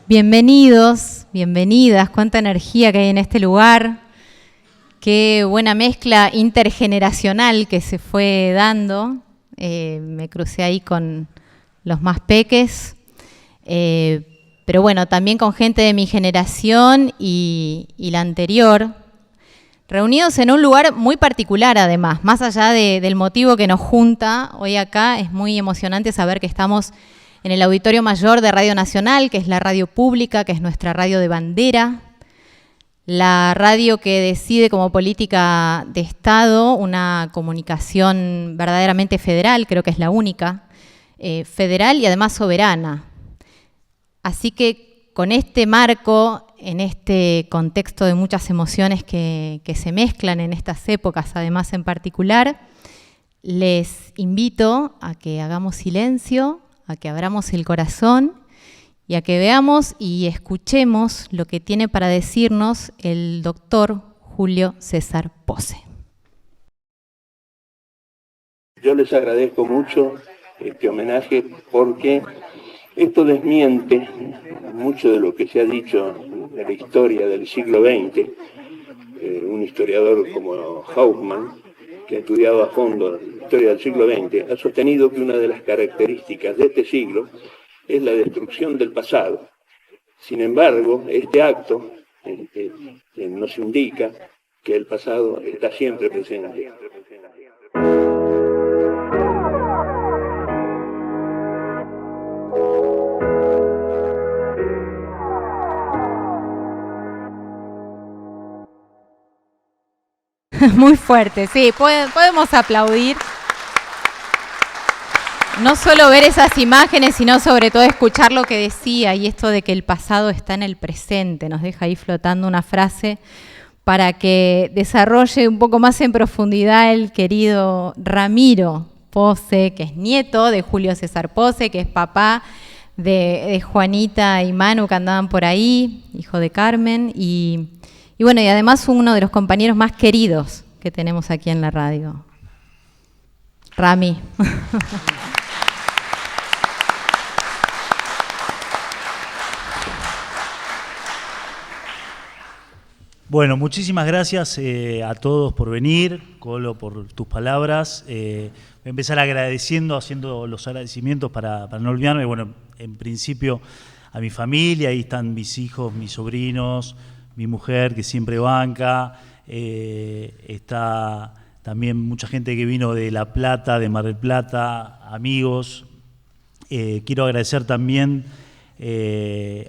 Bienvenidos, bienvenidas, cuánta energía que hay en este lugar, qué buena mezcla intergeneracional que se fue dando. Me crucé ahí con los más peques, pero bueno, también con gente de mi generación y la anterior, reunidos en un lugar muy particular además, más allá del motivo que nos junta hoy acá. Es muy emocionante saber que estamos en el Auditorio Mayor de Radio Nacional, que es la radio pública, que es nuestra radio de bandera, la radio que decide como política de Estado una comunicación verdaderamente federal, creo que es la única, federal y además soberana. Así que con este marco, en este contexto de muchas emociones que se mezclan en estas épocas, además en particular, les invito a que hagamos silencio, a que abramos el corazón y a que veamos y escuchemos lo que tiene para decirnos el doctor Julio César Posse. Yo les agradezco mucho este homenaje porque esto desmiente mucho de lo que se ha dicho de la historia del siglo XX. Un historiador como Hauptmann, que ha estudiado a fondo la historia del siglo XX, ha sostenido que una de las características de este siglo es la destrucción del pasado. Sin embargo, este acto nos indica que el pasado está siempre presente. Muy fuerte, sí, podemos aplaudir. No solo ver esas imágenes, sino sobre todo escuchar lo que decía, y esto de que el pasado está en el presente. Nos deja ahí flotando una frase para que desarrolle un poco más en profundidad el querido Ramiro Posse, que es nieto de Julio César Posse, que es papá de Juanita y Manu, que andaban por ahí, hijo de Carmen, y bueno, y además uno de los compañeros más queridos que tenemos aquí en la radio. Rami. Bueno, muchísimas gracias a todos por venir, Colo, por tus palabras. Voy a empezar agradeciendo, haciendo los agradecimientos para no olvidarme. Bueno, en principio a mi familia, ahí están mis hijos, mis sobrinos, mi mujer que siempre banca, está también mucha gente que vino de La Plata, de Mar del Plata, amigos. Quiero agradecer también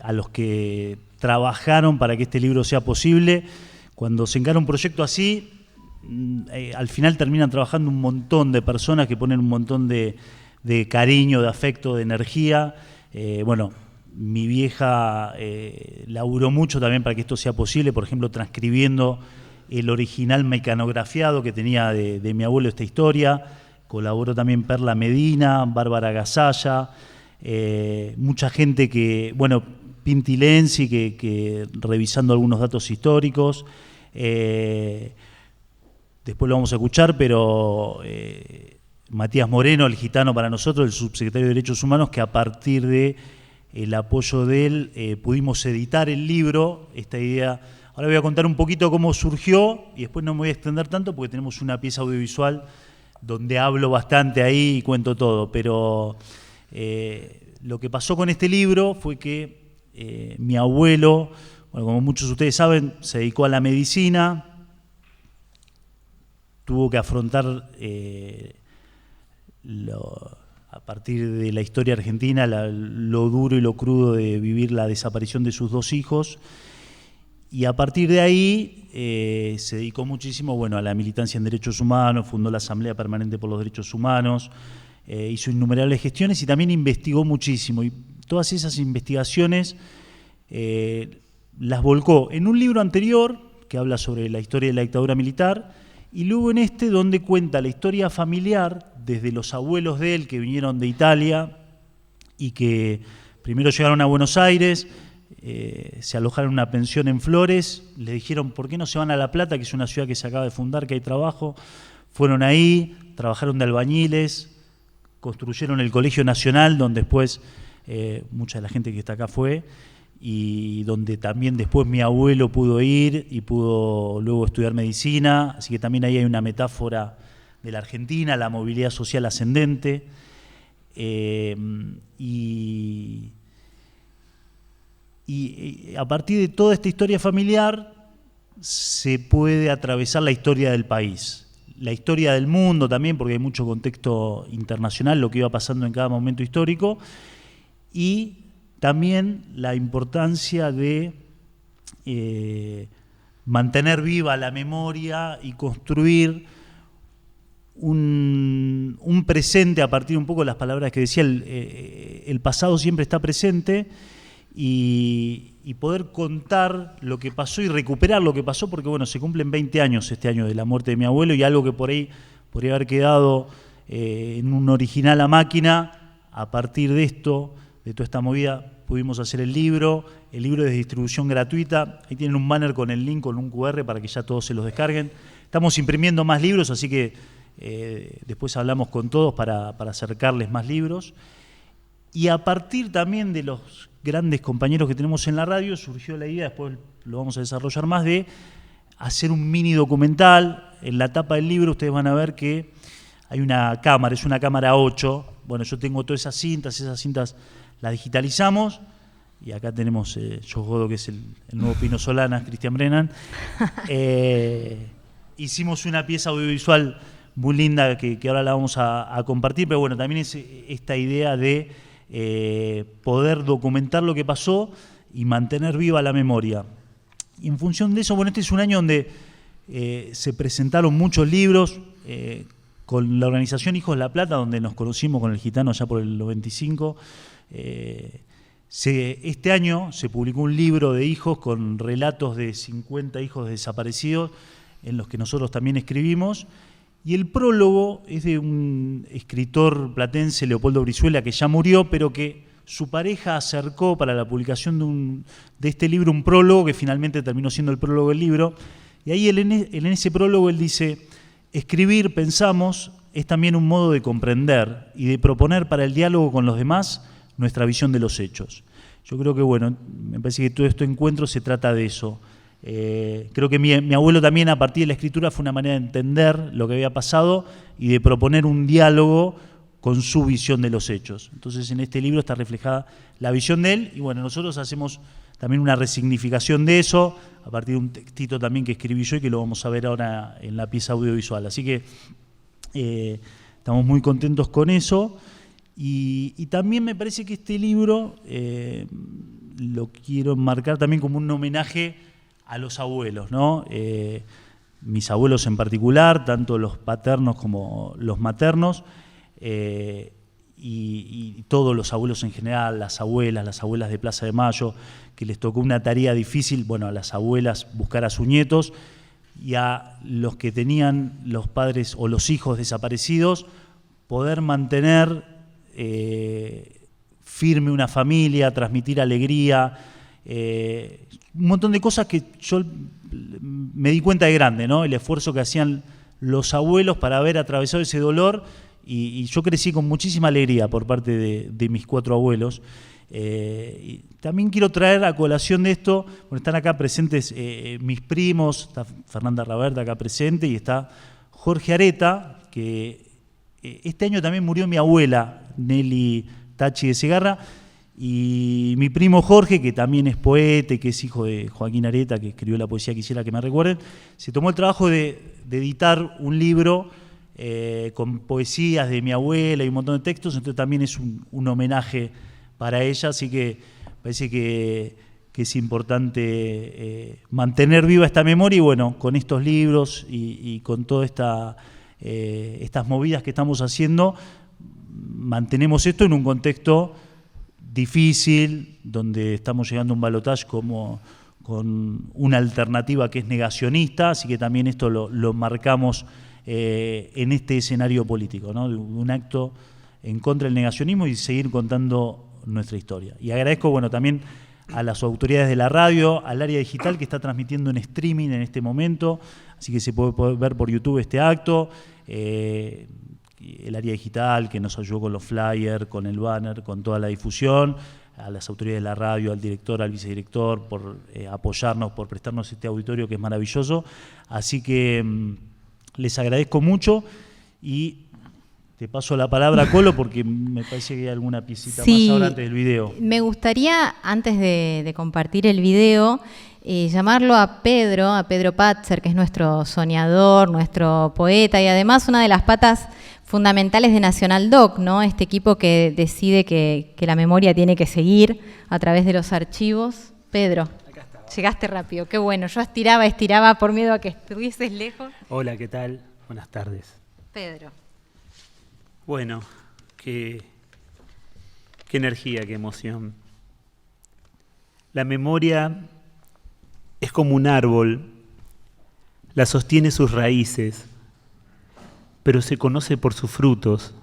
a los que trabajaron para que este libro sea posible. Cuando se encara un proyecto así, al final terminan trabajando un montón de personas que ponen un montón de cariño, de afecto, de energía. Bueno, mi vieja laburó mucho también para que esto sea posible, por ejemplo, transcribiendo el original mecanografiado que tenía de mi abuelo esta historia. Colaboró también Perla Medina, Bárbara Gasalla, mucha gente que, bueno, Pinti Lenzi, que revisando algunos datos históricos. Después lo vamos a escuchar, pero Matías Moreno, el gitano para nosotros, el subsecretario de Derechos Humanos, que a partir de el apoyo de él pudimos editar el libro. Esta idea, ahora voy a contar un poquito cómo surgió y después no me voy a extender tanto porque tenemos una pieza audiovisual donde hablo bastante ahí y cuento todo, pero lo que pasó con este libro fue que mi abuelo, bueno, como muchos de ustedes saben, se dedicó a la medicina, tuvo que afrontar a partir de la historia argentina lo duro y lo crudo de vivir la desaparición de sus dos hijos, y a partir de ahí se dedicó muchísimo, bueno, a la militancia en derechos humanos, fundó la Asamblea Permanente por los Derechos Humanos, hizo innumerables gestiones y también investigó muchísimo, y todas esas investigaciones las volcó en un libro anterior que habla sobre la historia de la dictadura militar, y luego en este donde cuenta la historia familiar desde los abuelos de él que vinieron de Italia y que primero llegaron a Buenos Aires, se alojaron en una pensión en Flores, le dijeron ¿por qué no se van a La Plata, que es una ciudad que se acaba de fundar, que hay trabajo? Fueron ahí, trabajaron de albañiles, construyeron el Colegio Nacional, donde después mucha de la gente que está acá fue, y donde también después mi abuelo pudo ir y pudo luego estudiar medicina, así que también ahí hay una metáfora de la Argentina, la movilidad social ascendente, y a partir de toda esta historia familiar se puede atravesar la historia del país, la historia del mundo también, porque hay mucho contexto internacional, lo que iba pasando en cada momento histórico, y también la importancia de mantener viva la memoria y construir un presente a partir un poco de las palabras que decía, el pasado siempre está presente, y poder contar lo que pasó y recuperar lo que pasó, porque bueno, se cumplen 20 años este año de la muerte de mi abuelo, y algo que por ahí podría haber quedado en un original a máquina, a partir de esto, de toda esta movida, pudimos hacer el libro es de distribución gratuita, ahí tienen un banner con el link, con un QR para que ya todos se los descarguen. Estamos imprimiendo más libros, así que después hablamos con todos para acercarles más libros. Y a partir también de los grandes compañeros que tenemos en la radio, surgió la idea, después lo vamos a desarrollar más, de hacer un mini documental. En la tapa del libro ustedes van a ver que hay una cámara, es una cámara 8. Bueno, yo tengo todas esas cintas las digitalizamos, y acá tenemos, yo jodo que es el nuevo Pino Solanas, Cristian Brennan. Hicimos una pieza audiovisual muy linda que ahora la vamos a compartir, pero bueno, también es esta idea de poder documentar lo que pasó y mantener viva la memoria. Y en función de eso, bueno, este es un año donde se presentaron muchos libros, con la organización Hijos de la Plata, donde nos conocimos con el Gitano allá por el 95. Este año se publicó un libro de hijos con relatos de 50 hijos desaparecidos, en los que nosotros también escribimos. Y el prólogo es de un escritor platense, Leopoldo Brizuela, que ya murió, pero que su pareja acercó para la publicación de este libro un prólogo que finalmente terminó siendo el prólogo del libro. Y ahí en ese prólogo él dice: escribir, pensamos, es también un modo de comprender y de proponer para el diálogo con los demás nuestra visión de los hechos. Yo creo que, bueno, me parece que todo este encuentro se trata de eso. Creo que mi abuelo también, a partir de la escritura, fue una manera de entender lo que había pasado y de proponer un diálogo con su visión de los hechos. Entonces, en este libro está reflejada la visión de él, y bueno, nosotros hacemos también una resignificación de eso, a partir de un textito también que escribí yo y que lo vamos a ver ahora en la pieza audiovisual. Así que estamos muy contentos con eso. Y también me parece que este libro lo quiero enmarcar también como un homenaje a los abuelos, ¿no? Mis abuelos en particular, tanto los paternos como los maternos, y todos los abuelos en general, las abuelas de Plaza de Mayo, que les tocó una tarea difícil, bueno, a las abuelas buscar a sus nietos, y a los que tenían los padres o los hijos desaparecidos, poder mantener firme una familia, transmitir alegría, un montón de cosas que yo me di cuenta de grande, ¿no? El esfuerzo que hacían los abuelos para haber atravesado ese dolor, y yo crecí con muchísima alegría por parte de mis 4 abuelos. Y también quiero traer a colación de esto, bueno, están acá presentes mis primos, está Fernanda Raberta acá presente, y está Jorge Areta, que este año también murió mi abuela, Nelly Tachi de Segarra, y mi primo Jorge, que también es poeta y que es hijo de Joaquín Areta, que escribió la poesía Quisiera que me recuerden, se tomó el trabajo de editar un libro con poesías de mi abuela y un montón de textos, entonces también es un homenaje para ella, así que parece que es importante mantener viva esta memoria, y bueno, con estos libros y con todas estas movidas que estamos haciendo, mantenemos esto en un contexto difícil, donde estamos llegando a un balotaje con una alternativa que es negacionista, así que también esto lo marcamos en este escenario político, ¿no? De un acto en contra del negacionismo y seguir contando nuestra historia. Y agradezco, bueno, también a las autoridades de la radio, al área digital que está transmitiendo en streaming en este momento, así que se puede ver por YouTube este acto, que el área digital que nos ayudó con los flyers, con el banner, con toda la difusión, a las autoridades de la radio, al director, al vicedirector, por apoyarnos, por prestarnos este auditorio que es maravilloso. Así que les agradezco mucho y te paso la palabra, Colo, porque me parece que hay alguna piecita más ahora antes del video. Me gustaría, antes de compartir el video, llamarlo a Pedro Patzer, que es nuestro soñador, nuestro poeta y además una de las patas fundamentales de Nacional Doc, ¿no? Este equipo que decide que la memoria tiene que seguir a través de los archivos. Pedro, acá está. Llegaste rápido, qué bueno. Yo estiraba por miedo a que estuvieses lejos. Hola, ¿qué tal? Buenas tardes. Pedro. Bueno, qué energía, qué emoción. La memoria es como un árbol, la sostiene sus raíces, pero se conoce por sus frutos.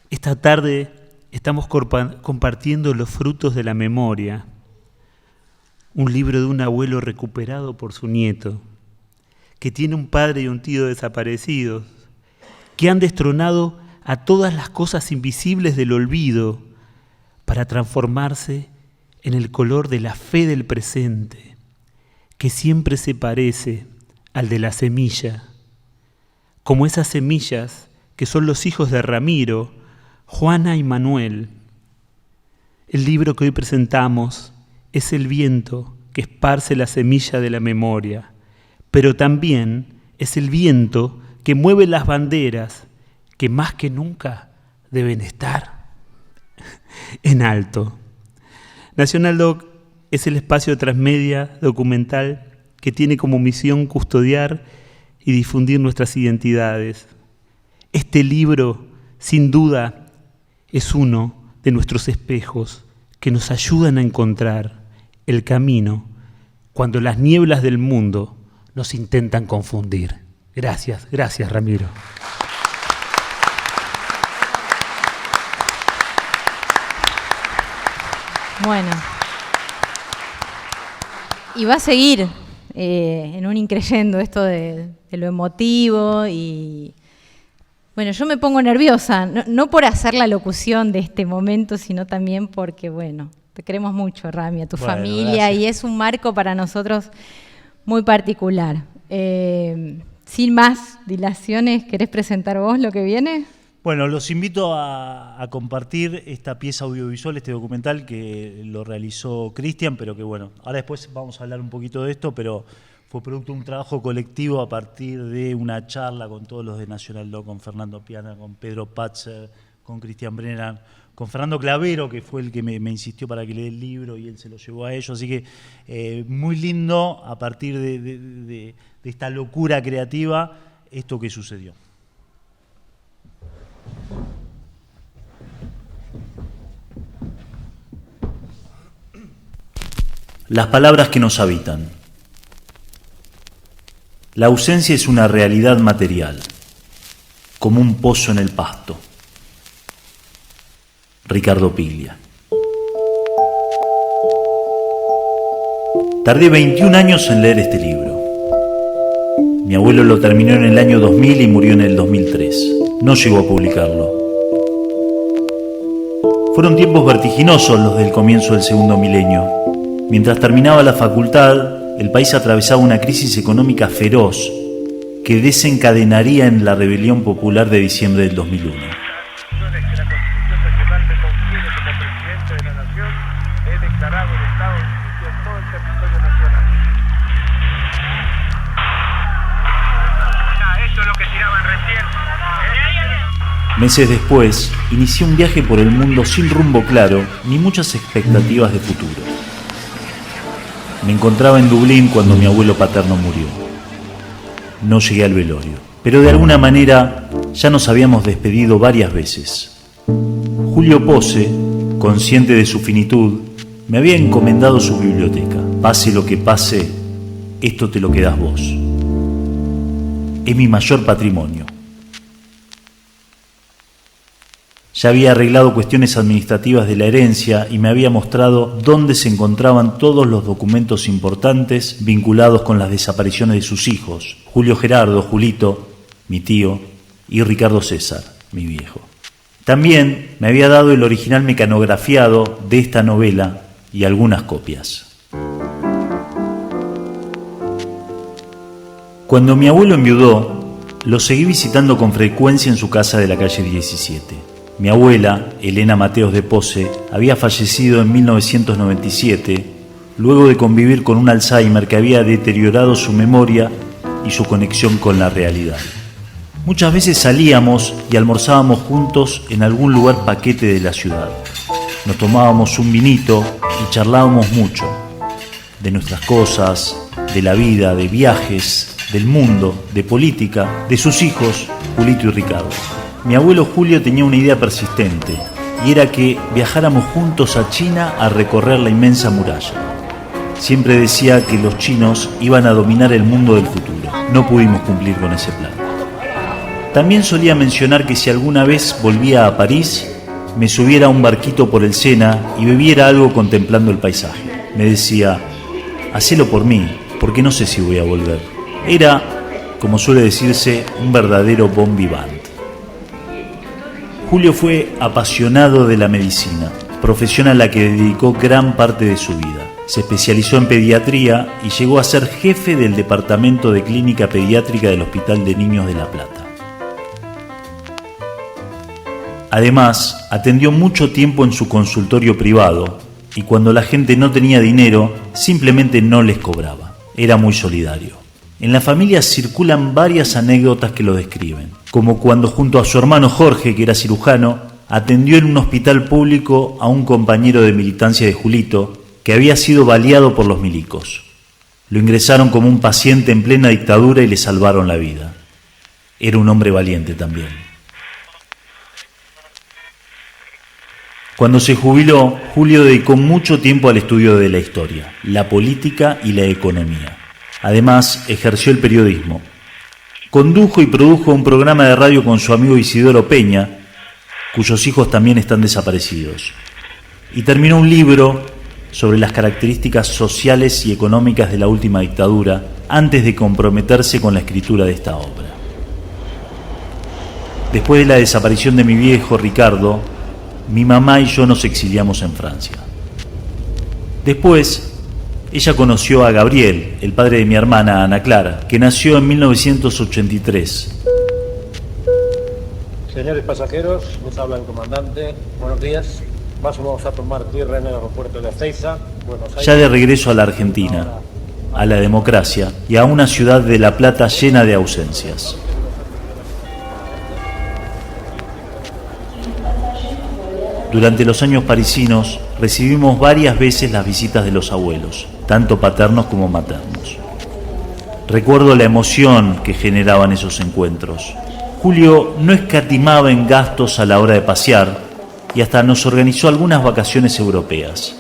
Esta tarde estamos compartiendo los frutos de la memoria, un libro de un abuelo recuperado por su nieto, que tiene un padre y un tío desaparecidos, que han destronado a todas las cosas invisibles del olvido para transformarse en el color de la fe del presente, que siempre se parece al de la semilla, como esas semillas que son los hijos de Ramiro, Juana y Manuel. El libro que hoy presentamos es el viento que esparce la semilla de la memoria, pero también es el viento que mueve las banderas que más que nunca deben estar en alto. Nacional Doc es el espacio transmedia documental que tiene como misión custodiar y difundir nuestras identidades. Este libro, sin duda, es uno de nuestros espejos que nos ayudan a encontrar el camino cuando las nieblas del mundo nos intentan confundir. Gracias Ramiro. Bueno, y va a seguir en un increyendo esto de lo emotivo y bueno, yo me pongo nerviosa, no por hacer la locución de este momento, sino también porque, bueno, te queremos mucho, Rami, a tu familia, gracias. Y es un marco para nosotros muy particular. Sin más dilaciones, ¿querés presentar vos lo que viene? Bueno, los invito a compartir esta pieza audiovisual, este documental que lo realizó Cristian, pero que bueno, ahora después vamos a hablar un poquito de esto, pero fue producto de un trabajo colectivo a partir de una charla con todos los de Nacional Doc, con Fernando Piana, con Pedro Patzer, con Cristian Brennan, con Fernando Clavero, que fue el que me insistió para que le dé el libro y él se lo llevó a ellos. Así que muy lindo a partir de esta locura creativa esto que sucedió. Las palabras que nos habitan. La ausencia es una realidad material, como un pozo en el pasto. Ricardo Piglia. Tardé 21 años en leer este libro. Mi abuelo lo terminó en el año 2000 y murió en el 2003. No llegó a publicarlo. Fueron tiempos vertiginosos los del comienzo del segundo milenio. Mientras terminaba la facultad, el país atravesaba una crisis económica feroz que desencadenaría en la rebelión popular de diciembre del 2001. Meses después, inicié un viaje por el mundo sin rumbo claro ni muchas expectativas de futuro. Me encontraba en Dublín cuando mi abuelo paterno murió. No llegué al velorio, pero de alguna manera ya nos habíamos despedido varias veces. Julio Pose, consciente de su finitud, me había encomendado su biblioteca. Pase lo que pase, esto te lo quedás vos. Es mi mayor patrimonio. Ya había arreglado cuestiones administrativas de la herencia y me había mostrado dónde se encontraban todos los documentos importantes vinculados con las desapariciones de sus hijos, Julio Gerardo, Julito, mi tío, y Ricardo César, mi viejo. También me había dado el original mecanografiado de esta novela y algunas copias. Cuando mi abuelo enviudó, lo seguí visitando con frecuencia en su casa de la calle 17. Mi abuela, Elena Mateos de Pose, había fallecido en 1997, luego de convivir con un Alzheimer que había deteriorado su memoria y su conexión con la realidad. Muchas veces salíamos y almorzábamos juntos en algún lugar paquete de la ciudad. Nos tomábamos un vinito y charlábamos mucho, de nuestras cosas, de la vida, de viajes, del mundo, de política, de sus hijos, Julito y Ricardo. Mi abuelo Julio tenía una idea persistente, y era que viajáramos juntos a China a recorrer la inmensa muralla. Siempre decía que los chinos iban a dominar el mundo del futuro. No pudimos cumplir con ese plan. También solía mencionar que si alguna vez volvía a París, me subiera a un barquito por el Sena y bebiera algo contemplando el paisaje. Me decía, hacelo por mí, porque no sé si voy a volver. Era, como suele decirse, un verdadero bon vivant. Julio fue apasionado de la medicina, profesión a la que dedicó gran parte de su vida. Se especializó en pediatría y llegó a ser jefe del Departamento de Clínica Pediátrica del Hospital de Niños de La Plata. Además, atendió mucho tiempo en su consultorio privado y cuando la gente no tenía dinero, simplemente no les cobraba. Era muy solidario. En la familia circulan varias anécdotas que lo describen, como cuando junto a su hermano Jorge, que era cirujano, atendió en un hospital público a un compañero de militancia de Julito que había sido baleado por los milicos. Lo ingresaron como un paciente en plena dictadura y le salvaron la vida. Era un hombre valiente también. Cuando se jubiló, Julio dedicó mucho tiempo al estudio de la historia, la política y la economía. Además, ejerció el periodismo. Condujo y produjo un programa de radio con su amigo Isidoro Peña, cuyos hijos también están desaparecidos. Y terminó un libro sobre las características sociales y económicas de la última dictadura antes de comprometerse con la escritura de esta obra. Después de la desaparición de mi viejo Ricardo, mi mamá y yo nos exiliamos en Francia. Después, ella conoció a Gabriel, el padre de mi hermana Ana Clara, que nació en 1983. Señores pasajeros, les habla el comandante. Buenos días. Vamos a tomar tierra en el aeropuerto de Ezeiza, Buenos Aires. Ya de regreso a la Argentina, a la democracia y a una ciudad de La Plata llena de ausencias. Durante los años parisinos recibimos varias veces las visitas de los abuelos, tanto paternos como maternos. Recuerdo la emoción que generaban esos encuentros. Julio no escatimaba en gastos a la hora de pasear y hasta nos organizó algunas vacaciones europeas.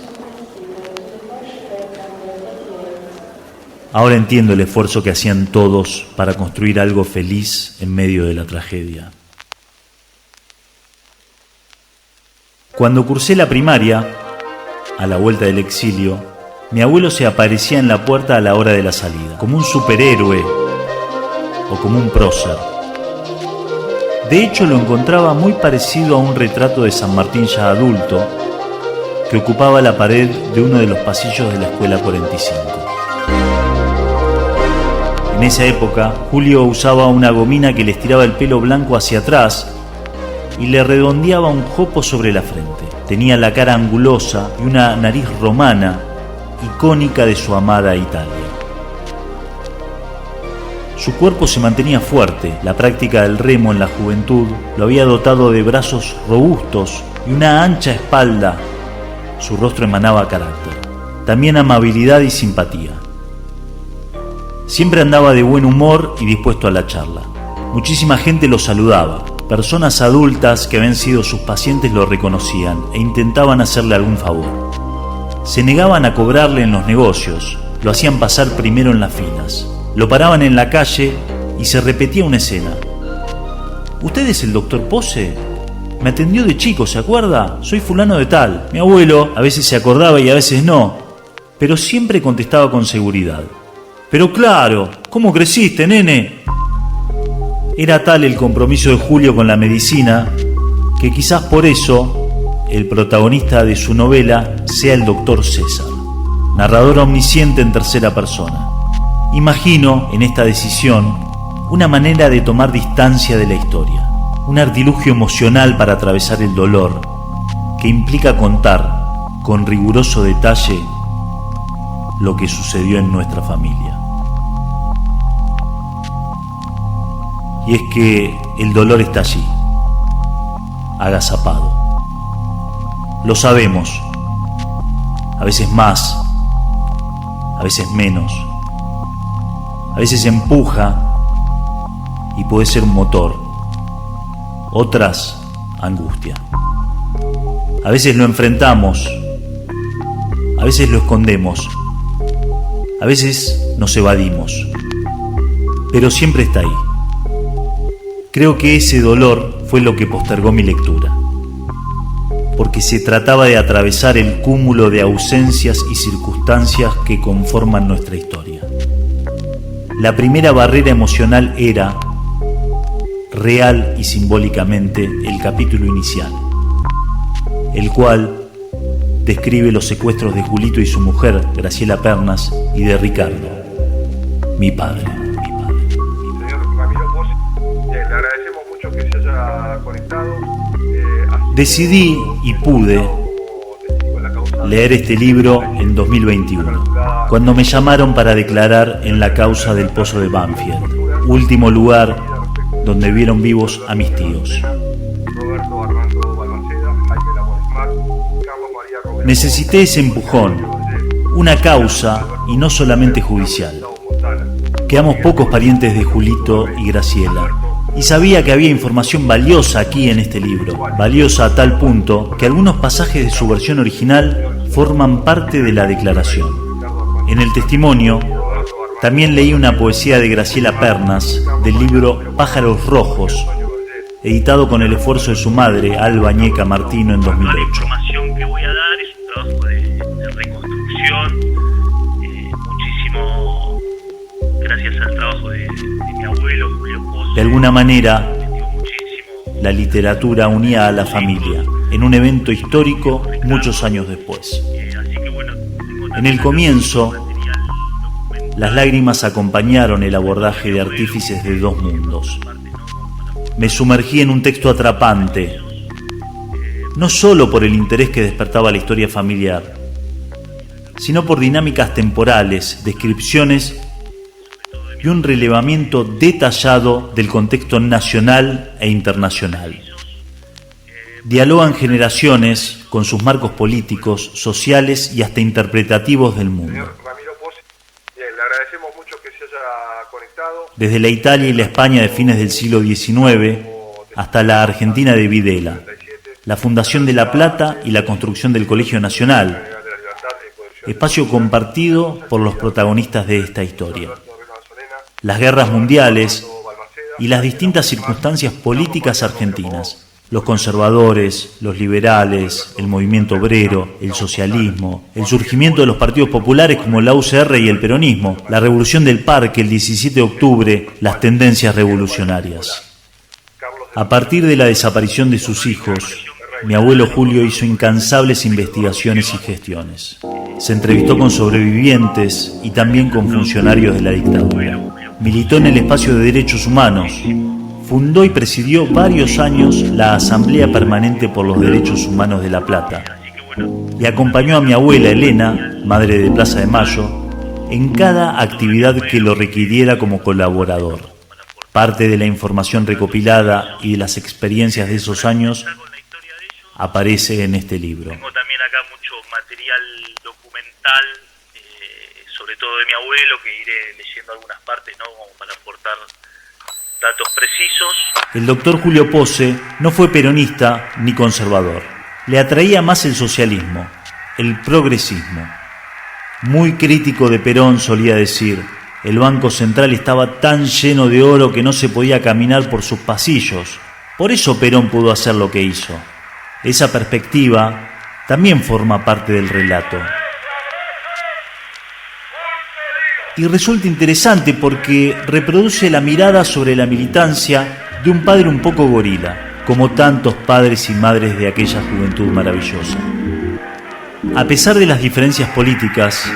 Ahora entiendo el esfuerzo que hacían todos para construir algo feliz en medio de la tragedia. Cuando cursé la primaria, a la vuelta del exilio, mi abuelo se aparecía en la puerta a la hora de la salida, como un superhéroe o como un prócer. De hecho, lo encontraba muy parecido a un retrato de San Martín ya adulto que ocupaba la pared de uno de los pasillos de la Escuela 45. En esa época, Julio usaba una gomina que le estiraba el pelo blanco hacia atrás y le redondeaba un jopo sobre la frente. Tenía la cara angulosa y una nariz romana, icónica de su amada Italia. Su cuerpo se mantenía fuerte, la práctica del remo en la juventud lo había dotado de brazos robustos y una ancha espalda. Su rostro emanaba carácter, también amabilidad y simpatía. Siempre andaba de buen humor y dispuesto a la charla. Muchísima gente lo saludaba. Personas adultas que habían sido sus pacientes lo reconocían e intentaban hacerle algún favor. Se negaban a cobrarle en los negocios, lo hacían pasar primero en las filas. Lo paraban en la calle y se repetía una escena. ¿Usted es el doctor Pose? Me atendió de chico, ¿se acuerda? Soy fulano de tal. Mi abuelo a veces se acordaba y a veces no, pero siempre contestaba con seguridad. Pero claro, ¿cómo creciste, nene? Era tal el compromiso de Julio con la medicina que quizás por eso el protagonista de su novela sea el doctor César, narrador omnisciente en tercera persona. Imagino en esta decisión una manera de tomar distancia de la historia, un artilugio emocional para atravesar el dolor que implica contar con riguroso detalle lo que sucedió en nuestra familia. Y es que el dolor está allí, agazapado. Lo sabemos, a veces más, a veces menos, a veces empuja y puede ser un motor, otras angustia. A veces lo enfrentamos, a veces lo escondemos, a veces nos evadimos, pero siempre está ahí. Creo que ese dolor fue lo que postergó mi lectura, porque se trataba de atravesar el cúmulo de ausencias y circunstancias que conforman nuestra historia. La primera barrera emocional era, real y simbólicamente, el capítulo inicial, el cual describe los secuestros de Julito y su mujer, Graciela Pernas, y de Ricardo, mi padre. Señor Ramiro Posse, le agradecemos mucho que se haya conectado. Decidí y pude leer este libro en 2021, cuando me llamaron para declarar en la causa del Pozo de Banfield, último lugar donde vieron vivos a mis tíos. Necesité ese empujón, una causa y no solamente judicial. Quedamos pocos parientes de Julito y Graciela, y sabía que había información valiosa aquí en este libro, valiosa a tal punto que algunos pasajes de su versión original forman parte de la declaración. En el testimonio también leí una poesía de Graciela Pernas del libro Pájaros Rojos, editado con el esfuerzo de su madre, Alba Ñeca Martino, en 2008. La información que voy a dar es un trabajo de reconstrucción, muchísimo gracias al trabajo de mi abuelo Julio Posse. De alguna manera, la literatura unía a la familia en un evento histórico muchos años después. En el comienzo, las lágrimas acompañaron el abordaje de Artífices de dos mundos. Me sumergí en un texto atrapante, no solo por el interés que despertaba la historia familiar, sino por dinámicas temporales, descripciones y un relevamiento detallado del contexto nacional e internacional. Dialogan generaciones con sus marcos políticos, sociales y hasta interpretativos del mundo. Señor Ramiro Posse, le agradecemos mucho que se haya conectado. Desde la Italia y la España de fines del siglo XIX hasta la Argentina de Videla, la fundación de La Plata y la construcción del Colegio Nacional, espacio compartido por los protagonistas de esta historia. Las guerras mundiales y las distintas circunstancias políticas argentinas, los conservadores, los liberales, el movimiento obrero, el socialismo, el surgimiento de los partidos populares como la UCR y el peronismo, la revolución del Parque el 17 de octubre, las tendencias revolucionarias. A partir de la desaparición de sus hijos, mi abuelo Julio hizo incansables investigaciones y gestiones. Se entrevistó con sobrevivientes y también con funcionarios de la dictadura. Militó en el espacio de derechos humanos. Fundó y presidió varios años la Asamblea Permanente por los Derechos Humanos de La Plata y acompañó a mi abuela Elena, madre de Plaza de Mayo, en cada actividad que lo requiriera como colaborador. Parte de la información recopilada y de las experiencias de esos años aparece en este libro. Tengo también acá mucho material documental, sobre todo de mi abuelo, que iré leyendo algunas partes, ¿no? Como para aportar datos precisos. El doctor Julio Posse no fue peronista ni conservador. Le atraía más el socialismo, el progresismo. Muy crítico de Perón, solía decir, el Banco Central estaba tan lleno de oro que no se podía caminar por sus pasillos. Por eso Perón pudo hacer lo que hizo. Esa perspectiva también forma parte del relato. Y resulta interesante porque reproduce la mirada sobre la militancia de un padre un poco gorila, como tantos padres y madres de aquella juventud maravillosa. A pesar de las diferencias políticas,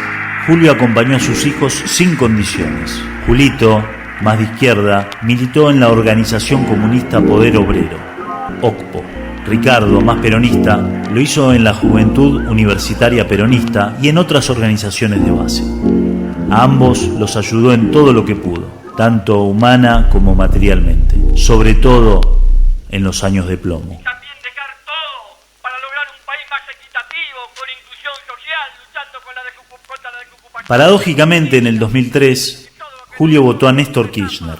Julio acompañó a sus hijos sin condiciones. Julito, más de izquierda, militó en la organización comunista Poder Obrero, OCPO. Ricardo, más peronista, lo hizo en la Juventud Universitaria Peronista y en otras organizaciones de base. A ambos los ayudó en todo lo que pudo, tanto humana como materialmente, sobre todo en los años de plomo. También dejar todo para lograr un país más equitativo, con inclusión social, luchando contra la desocupación. Paradójicamente, en el 2003, Julio votó a Néstor Kirchner.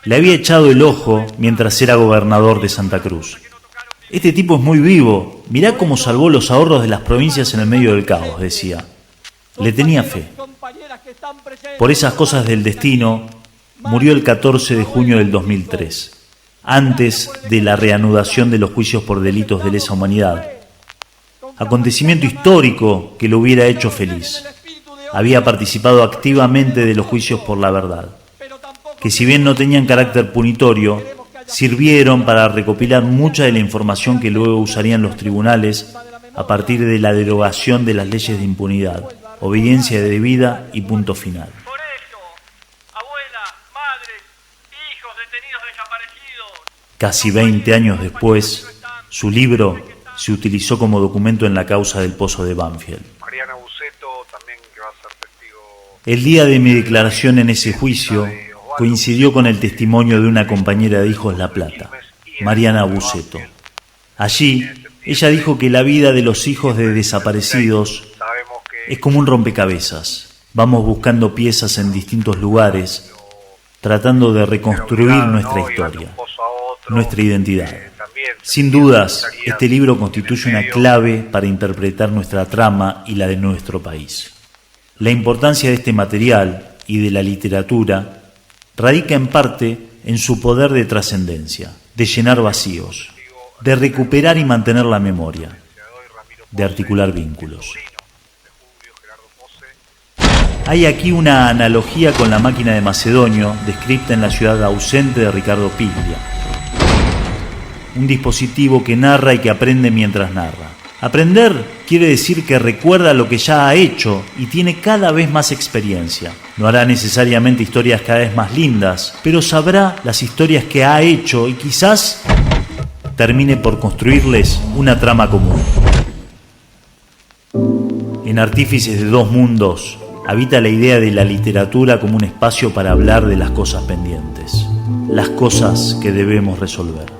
Le había echado el ojo mientras era gobernador de Santa Cruz. Este tipo es muy vivo, mirá cómo salvó los ahorros de las provincias en el medio del caos, decía. Le tenía fe. Por esas cosas del destino, murió el 14 de junio del 2003, antes de la reanudación de los juicios por delitos de lesa humanidad. Acontecimiento histórico que lo hubiera hecho feliz. Había participado activamente de los juicios por la verdad, que si bien no tenían carácter punitorio, sirvieron para recopilar mucha de la información que luego usarían los tribunales a partir de la derogación de las leyes de impunidad, obediencia debida y punto final. Por eso, abuelas, madres, hijos detenidos desaparecidos. Casi 20 años después, su libro se utilizó como documento en la causa del Pozo de Banfield. Mariana Buceto también, que va a ser testigo. El día de mi declaración en ese juicio coincidió con el testimonio de una compañera de Hijos La Plata, Mariana Buceto. Allí, ella dijo que la vida de los hijos de desaparecidos es como un rompecabezas. Vamos buscando piezas en distintos lugares, tratando de reconstruir nuestra historia, nuestra identidad. Sin dudas, este libro constituye una clave para interpretar nuestra trama y la de nuestro país. La importancia de este material y de la literatura radica en parte en su poder de trascendencia, de llenar vacíos, de recuperar y mantener la memoria, de articular vínculos. Hay aquí una analogía con La máquina de Macedonio, descrita en La ciudad ausente de Ricardo Piglia. Un dispositivo que narra y que aprende mientras narra. Aprender quiere decir que recuerda lo que ya ha hecho y tiene cada vez más experiencia. No hará necesariamente historias cada vez más lindas, pero sabrá las historias que ha hecho y quizás termine por construirles una trama común. En Artífices de dos mundos habita la idea de la literatura como un espacio para hablar de las cosas pendientes, las cosas que debemos resolver.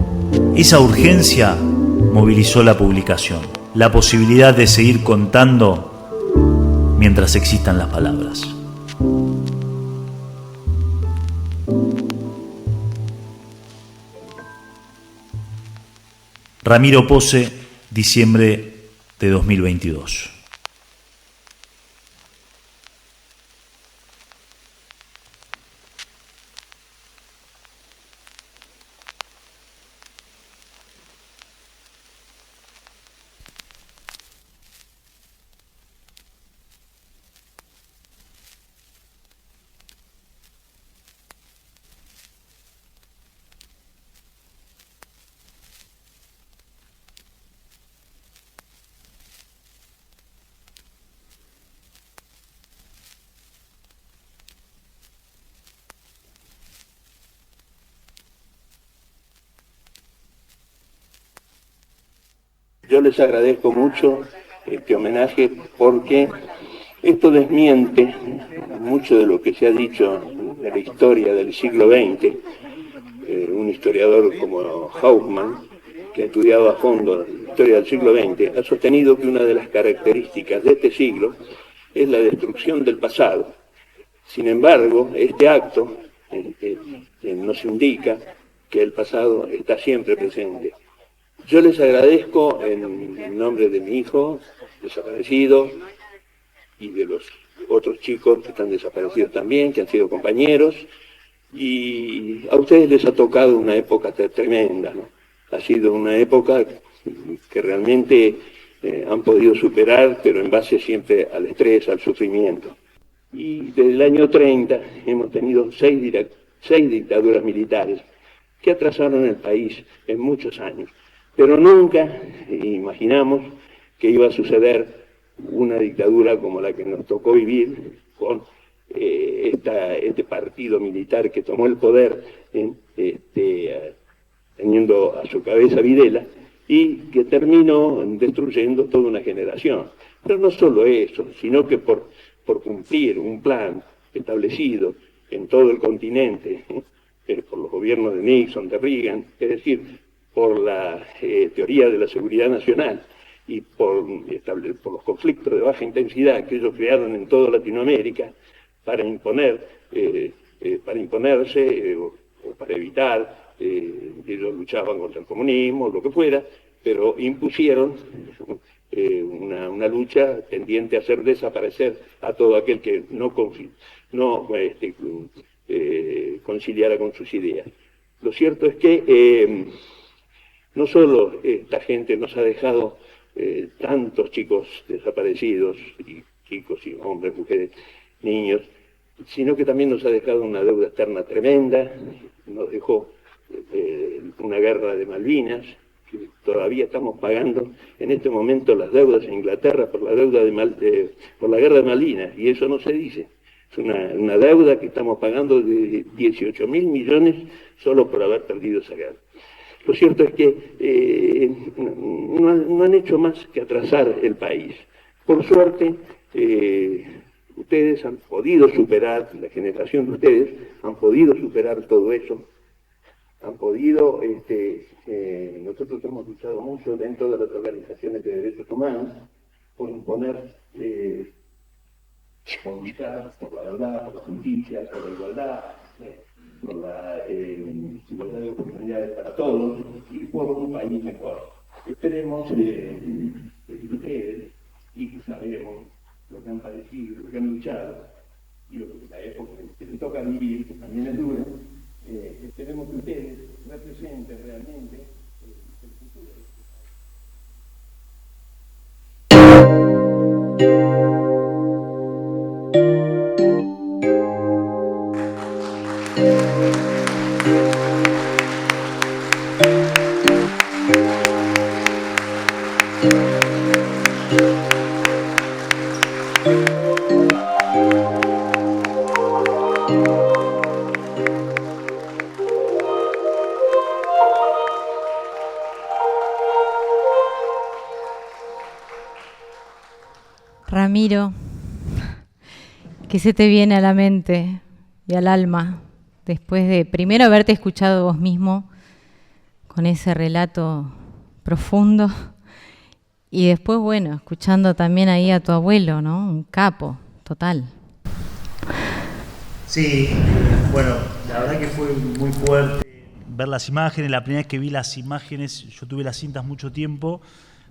Esa urgencia movilizó la publicación, la posibilidad de seguir contando mientras existan las palabras. Ramiro Pose, diciembre de 2022. Yo les agradezco mucho este homenaje porque esto desmiente mucho de lo que se ha dicho de la historia del siglo XX. Un historiador como Hauptmann, que ha estudiado a fondo la historia del siglo XX, ha sostenido que una de las características de este siglo es la destrucción del pasado. Sin embargo, este acto nos indica que el pasado está siempre presente. Yo les agradezco en nombre de mi hijo desaparecido y de los otros chicos que están desaparecidos también, que han sido compañeros, y a ustedes les ha tocado una época tremenda, ¿no? Ha sido una época que realmente han podido superar, pero en base siempre al estrés, al sufrimiento. Y desde el año 30 hemos tenido seis dictaduras militares que atrasaron el país en muchos años. Pero nunca imaginamos que iba a suceder una dictadura como la que nos tocó vivir con este partido militar que tomó el poder, teniendo a su cabeza Videla, y que terminó destruyendo toda una generación. Pero no solo eso, sino que por cumplir un plan establecido en todo el continente, por los gobiernos de Nixon, de Reagan, es decir, por la teoría de la seguridad nacional y por los conflictos de baja intensidad que ellos crearon en toda Latinoamérica para imponerse o para evitar, ellos luchaban contra el comunismo, lo que fuera, pero impusieron una lucha tendiente a hacer desaparecer a todo aquel que no conciliara con sus ideas. Lo cierto es que no solo esta gente nos ha dejado tantos chicos desaparecidos, y chicos y hombres, mujeres, niños, sino que también nos ha dejado una deuda externa tremenda, nos dejó una guerra de Malvinas, que todavía estamos pagando en este momento las deudas en Inglaterra por la por la guerra de Malvinas, y eso no se dice. Es una deuda que estamos pagando de 18.000 millones solo por haber perdido esa guerra. Lo cierto es que no han hecho más que atrasar el país. Por suerte, ustedes han podido superar, la generación de ustedes han podido superar todo eso, han podido, nosotros hemos luchado mucho dentro de las organizaciones de derechos humanos por imponer, por luchar por la verdad, por la justicia, por la igualdad, por la igualdad de oportunidades para todos y por un país mejor. Esperemos que ustedes, y que sabemos lo que han padecido, lo que han luchado, y la época que les toca vivir, que también es dura, esperemos que ustedes representen realmente el futuro de este Ramiro, ¿qué se te viene a la mente y al alma después de primero haberte escuchado vos mismo con ese relato profundo y después, bueno, escuchando también ahí a tu abuelo, ¿no? Un capo, total. Sí, bueno, la verdad que fue muy fuerte ver las imágenes. La primera vez que vi las imágenes, yo tuve las cintas mucho tiempo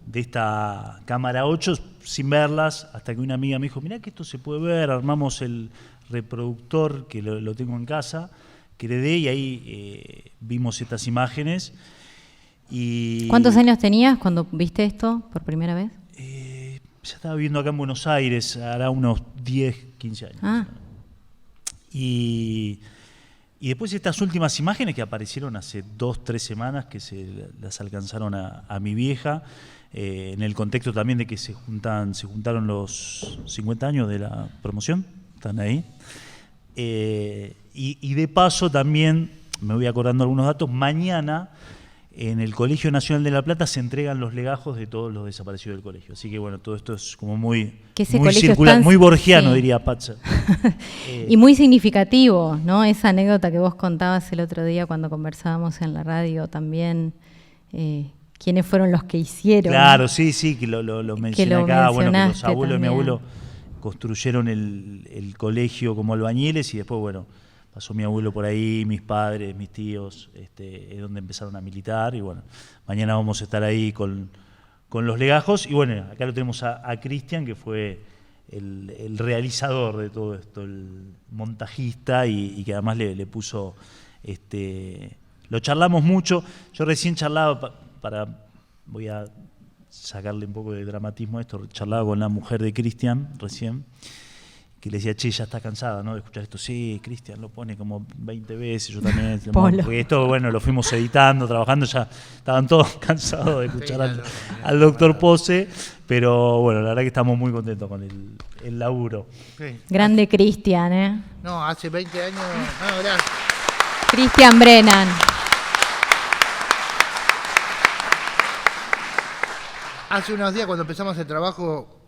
de esta cámara 8 sin verlas, hasta que una amiga me dijo, mirá que esto se puede ver, armamos el reproductor que lo tengo en casa, que le dé, y ahí vimos estas imágenes. Y ¿cuántos años tenías cuando viste esto por primera vez? Ya estaba viviendo acá en Buenos Aires, hará unos 10, 15 años. Ah. Y después estas últimas imágenes que aparecieron hace 2, 3 semanas, que las alcanzaron a mi vieja, en el contexto también de que se juntaron los 50 años de la promoción, están ahí. Y de paso también, me voy acordando algunos datos, mañana en el Colegio Nacional de La Plata se entregan los legajos de todos los desaparecidos del colegio. Así que bueno, todo esto es como muy circular, muy borgiano, sí, diría Patzer. Y muy significativo, ¿no? Esa anécdota que vos contabas el otro día cuando conversábamos en la radio también, quiénes fueron los que hicieron. Claro, sí, que lo mencioné acá. Bueno, que los abuelos también. de mi abuelo construyeron el colegio como albañiles y después, bueno, pasó mi abuelo por ahí, mis padres, mis tíos, es donde empezaron a militar. Y bueno, mañana vamos a estar ahí con los legajos. Y bueno, acá lo tenemos a Cristian, que fue el realizador de todo esto, el montajista, y que además le puso, lo charlamos mucho. Yo recién charlaba, voy a sacarle un poco de dramatismo a esto, charlaba con la mujer de Cristian recién, que le decía, che, ya está cansada, ¿no?, de escuchar esto. Sí, Cristian lo pone como 20 veces, yo también. Porque esto, bueno, lo fuimos editando, trabajando, ya estaban todos cansados de escuchar al doctor Pose, pero bueno, la verdad que estamos muy contentos con el laburo. Sí. Grande Cristian, ¿eh? No, hace 20 años... No, gracias. Cristian Brennan. Hace unos días cuando empezamos el trabajo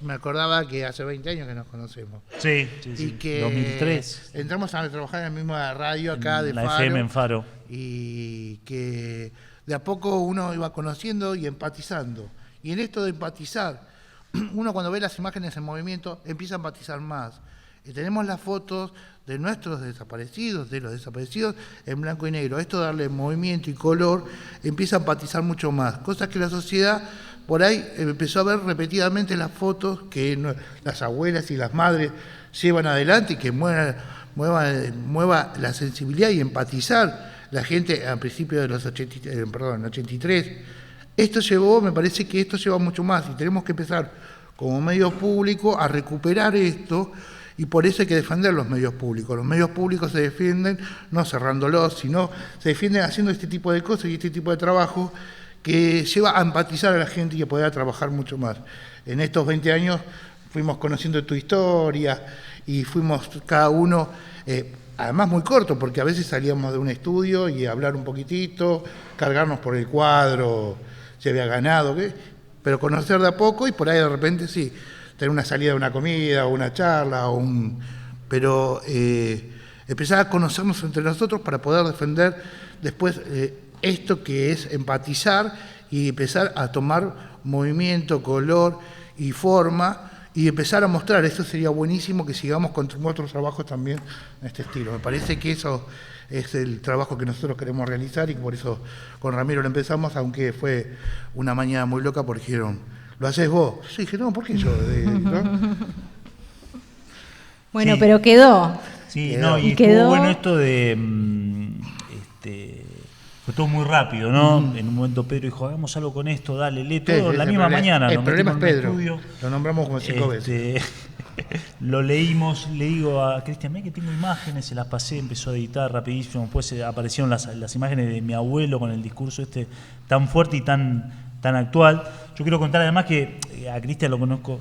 me acordaba que hace 20 años que nos conocemos. Sí, Y que 2003. Entramos a trabajar en la misma radio acá de la Faro. FM en Faro. Y que de a poco uno iba conociendo y empatizando. Y en esto de empatizar, uno cuando ve las imágenes en movimiento empieza a empatizar más. Y tenemos las fotos de nuestros desaparecidos, de los desaparecidos en blanco y negro. Esto de darle movimiento y color empieza a empatizar mucho más. Cosas que la sociedad por ahí empezó a ver repetidamente las fotos que las abuelas y las madres llevan adelante y que mueva la sensibilidad y empatizar la gente a principios de los 83. Esto llevó, me parece que esto lleva mucho más y tenemos que empezar como medios públicos a recuperar esto y por eso hay que defender los medios públicos. Los medios públicos se defienden no cerrándolos, sino se defienden haciendo este tipo de cosas y este tipo de trabajo que lleva a empatizar a la gente y a poder trabajar mucho más. En estos 20 años fuimos conociendo tu historia y fuimos cada uno, además muy corto, porque a veces salíamos de un estudio y hablar un poquitito, cargarnos por el cuadro, se había ganado, ¿qué? Pero conocer de a poco y por ahí de repente sí, tener una salida de una comida o una charla, pero empezar a conocernos entre nosotros para poder defender después esto que es empatizar y empezar a tomar movimiento, color y forma y empezar a mostrar. Esto sería buenísimo que sigamos con otros trabajos también en este estilo. Me parece que eso es el trabajo que nosotros queremos realizar y por eso con Ramiro lo empezamos, aunque fue una mañana muy loca porque dijeron, ¿lo haces vos? Yo dije, no, ¿por qué yo? ¿No? Bueno, Sí. pero quedó. Sí, Quedó. no, y Quedó. estuvo bueno esto de... fue todo muy rápido, ¿no? En un momento Pedro dijo, hagamos algo con esto, dale, lee todo, la misma mañana. El problema es metimos en un Pedro, estudio. lo nombramos como 5 veces. Lo leímos, le digo a Cristian, que tengo imágenes, se las pasé, empezó a editar rapidísimo, después aparecieron las imágenes de mi abuelo con el discurso tan fuerte y tan actual. Yo quiero contar además que a Cristian lo conozco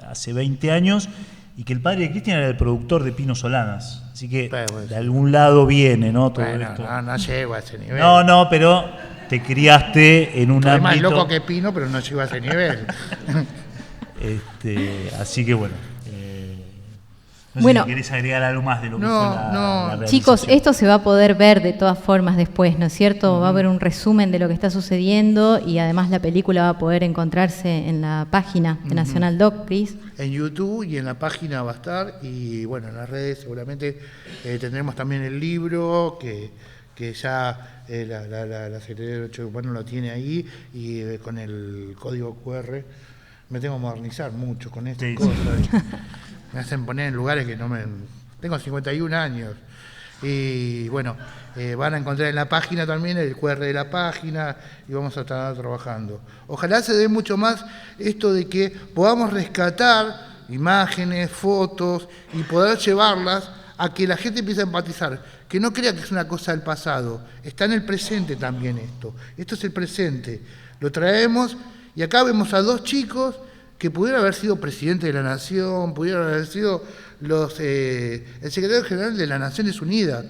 hace 20 años y que el padre de Cristian era el productor de Pino Solanas, así que de algún lado viene, ¿no? Todo esto. No llego a ese nivel. No, pero te criaste en un Soy más ámbito... loco que Pino, pero no llego a ese nivel. Así que bueno. No sé Bueno. si querés agregar algo más de lo que No, fue la realización. Chicos, esto se va a poder ver de todas formas después, ¿no es cierto? Va a haber un resumen de lo que está sucediendo y además la película va a poder encontrarse en la página de National Doc, Chris. En YouTube y en la página va a estar y bueno, en las redes seguramente tendremos también el libro que ya la Secretaría de Derechos Humanos lo tiene ahí y con el código QR me tengo que modernizar mucho con estas Sí, cosas. Me hacen poner en lugares que no me... Tengo 51 años y bueno, van a encontrar en la página también el QR de la página y vamos a estar trabajando. Ojalá se dé mucho más esto de que podamos rescatar imágenes, fotos y poder llevarlas a que la gente empiece a empatizar, que no crea que es una cosa del pasado, está en el presente también esto es el presente, lo traemos y acá vemos a dos chicos que pudieron haber sido presidente de la Nación, pudieron haber sido el secretario general de las Naciones Unidas,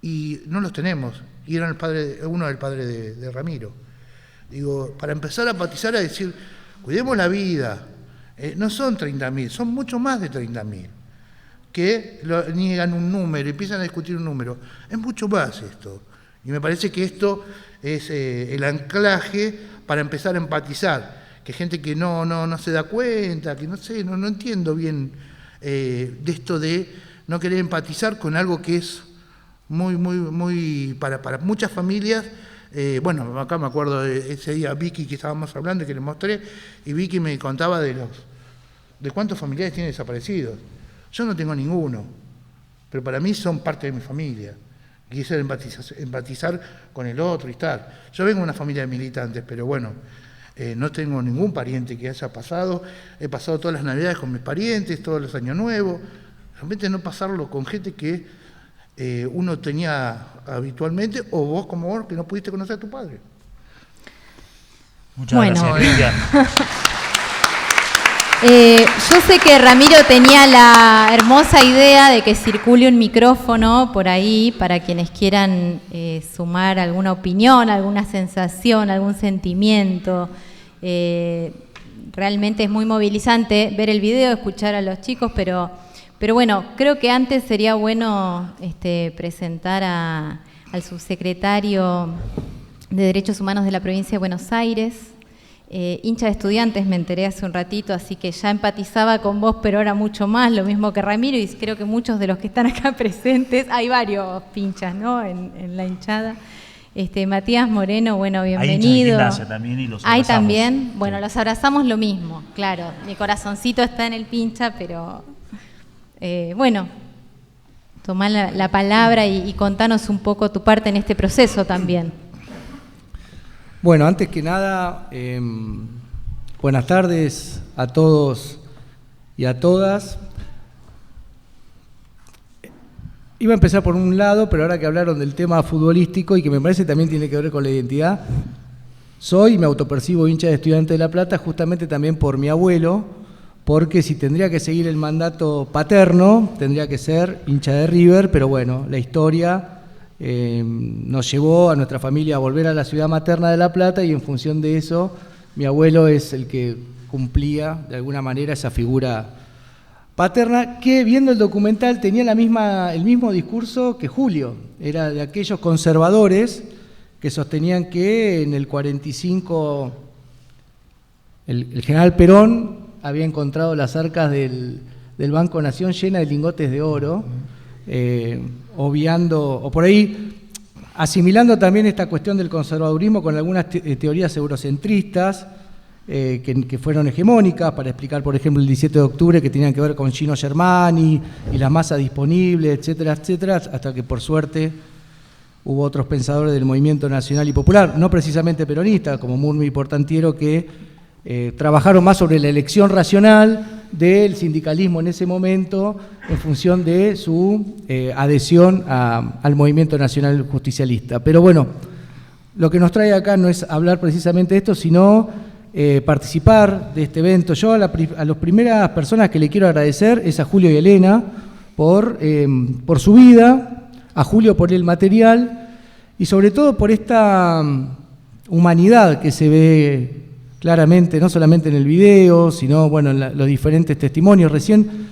y no los tenemos, y eran uno del padre de Ramiro. Digo, para empezar a empatizar, a decir, cuidemos la vida, no son 30.000, son mucho más de 30.000, que niegan un número, empiezan a discutir un número, es mucho más esto, y me parece que esto es el anclaje para empezar a empatizar, que gente que no se da cuenta, que no sé, no entiendo bien de esto de no querer empatizar con algo que es muy para muchas familias. Bueno, acá me acuerdo de ese día Vicky que estábamos hablando y que le mostré, y Vicky me contaba de cuántos familiares tiene desaparecidos. Yo no tengo ninguno, pero para mí son parte de mi familia. Quisiera empatizar con el otro y tal. Yo vengo de una familia de militantes, pero bueno, no tengo ningún pariente que haya pasado. He pasado todas las Navidades con mis parientes, todos los Años Nuevos. Realmente no pasarlo con gente que uno tenía habitualmente, o vos como vos, que no pudiste conocer a tu padre. Muchas gracias, Cristian. Yo sé que Ramiro tenía la hermosa idea de que circule un micrófono por ahí para quienes quieran sumar alguna opinión, alguna sensación, algún sentimiento. Realmente es muy movilizante ver el video, escuchar a los chicos, pero bueno, creo que antes sería bueno presentar al subsecretario de Derechos Humanos de la provincia de Buenos Aires, hincha de Estudiantes, me enteré hace un ratito, así que ya empatizaba con vos, pero ahora mucho más, lo mismo que Ramiro, y creo que muchos de los que están acá presentes, hay varios pinchas, ¿no?, en la hinchada. Matías Moreno, bueno, bienvenido. Hay hinchas de Gimnasia también y los abrazamos. Hay también, bueno, sí. Los abrazamos lo mismo, claro, mi corazoncito está en el pincha, pero bueno, tomá la palabra y contanos un poco tu parte en este proceso también. Bueno, antes que nada, buenas tardes a todos y a todas. Iba a empezar por un lado, pero ahora que hablaron del tema futbolístico y que me parece también tiene que ver con la identidad, soy y me autopercibo hincha de Estudiantes de La Plata justamente también por mi abuelo, porque si tendría que seguir el mandato paterno, tendría que ser hincha de River, pero bueno, la historia nos llevó a nuestra familia a volver a la ciudad materna de La Plata y en función de eso, mi abuelo es el que cumplía de alguna manera esa figura paterna, que viendo el documental tenía el mismo discurso que Julio, era de aquellos conservadores que sostenían que en el 45 el general Perón había encontrado las arcas del Banco Nación llenas de lingotes de oro, obviando, o por ahí asimilando también esta cuestión del conservadurismo con algunas teorías eurocentristas que fueron hegemónicas, para explicar, por ejemplo, el 17 de octubre, que tenían que ver con Gino Germani y las masas disponibles, etcétera, etcétera, hasta que por suerte hubo otros pensadores del movimiento nacional y popular, no precisamente peronistas, como Murmi y Portantiero, que trabajaron más sobre la elección racional del sindicalismo en ese momento en función de su adhesión al movimiento nacional justicialista. Pero bueno, lo que nos trae acá no es hablar precisamente de esto, sino participar de este evento. Yo a las primeras personas que le quiero agradecer es a Julio y Elena por su vida, a Julio por el material y sobre todo por esta humanidad que se ve claramente, no solamente en el video, sino bueno, en los diferentes testimonios. Recién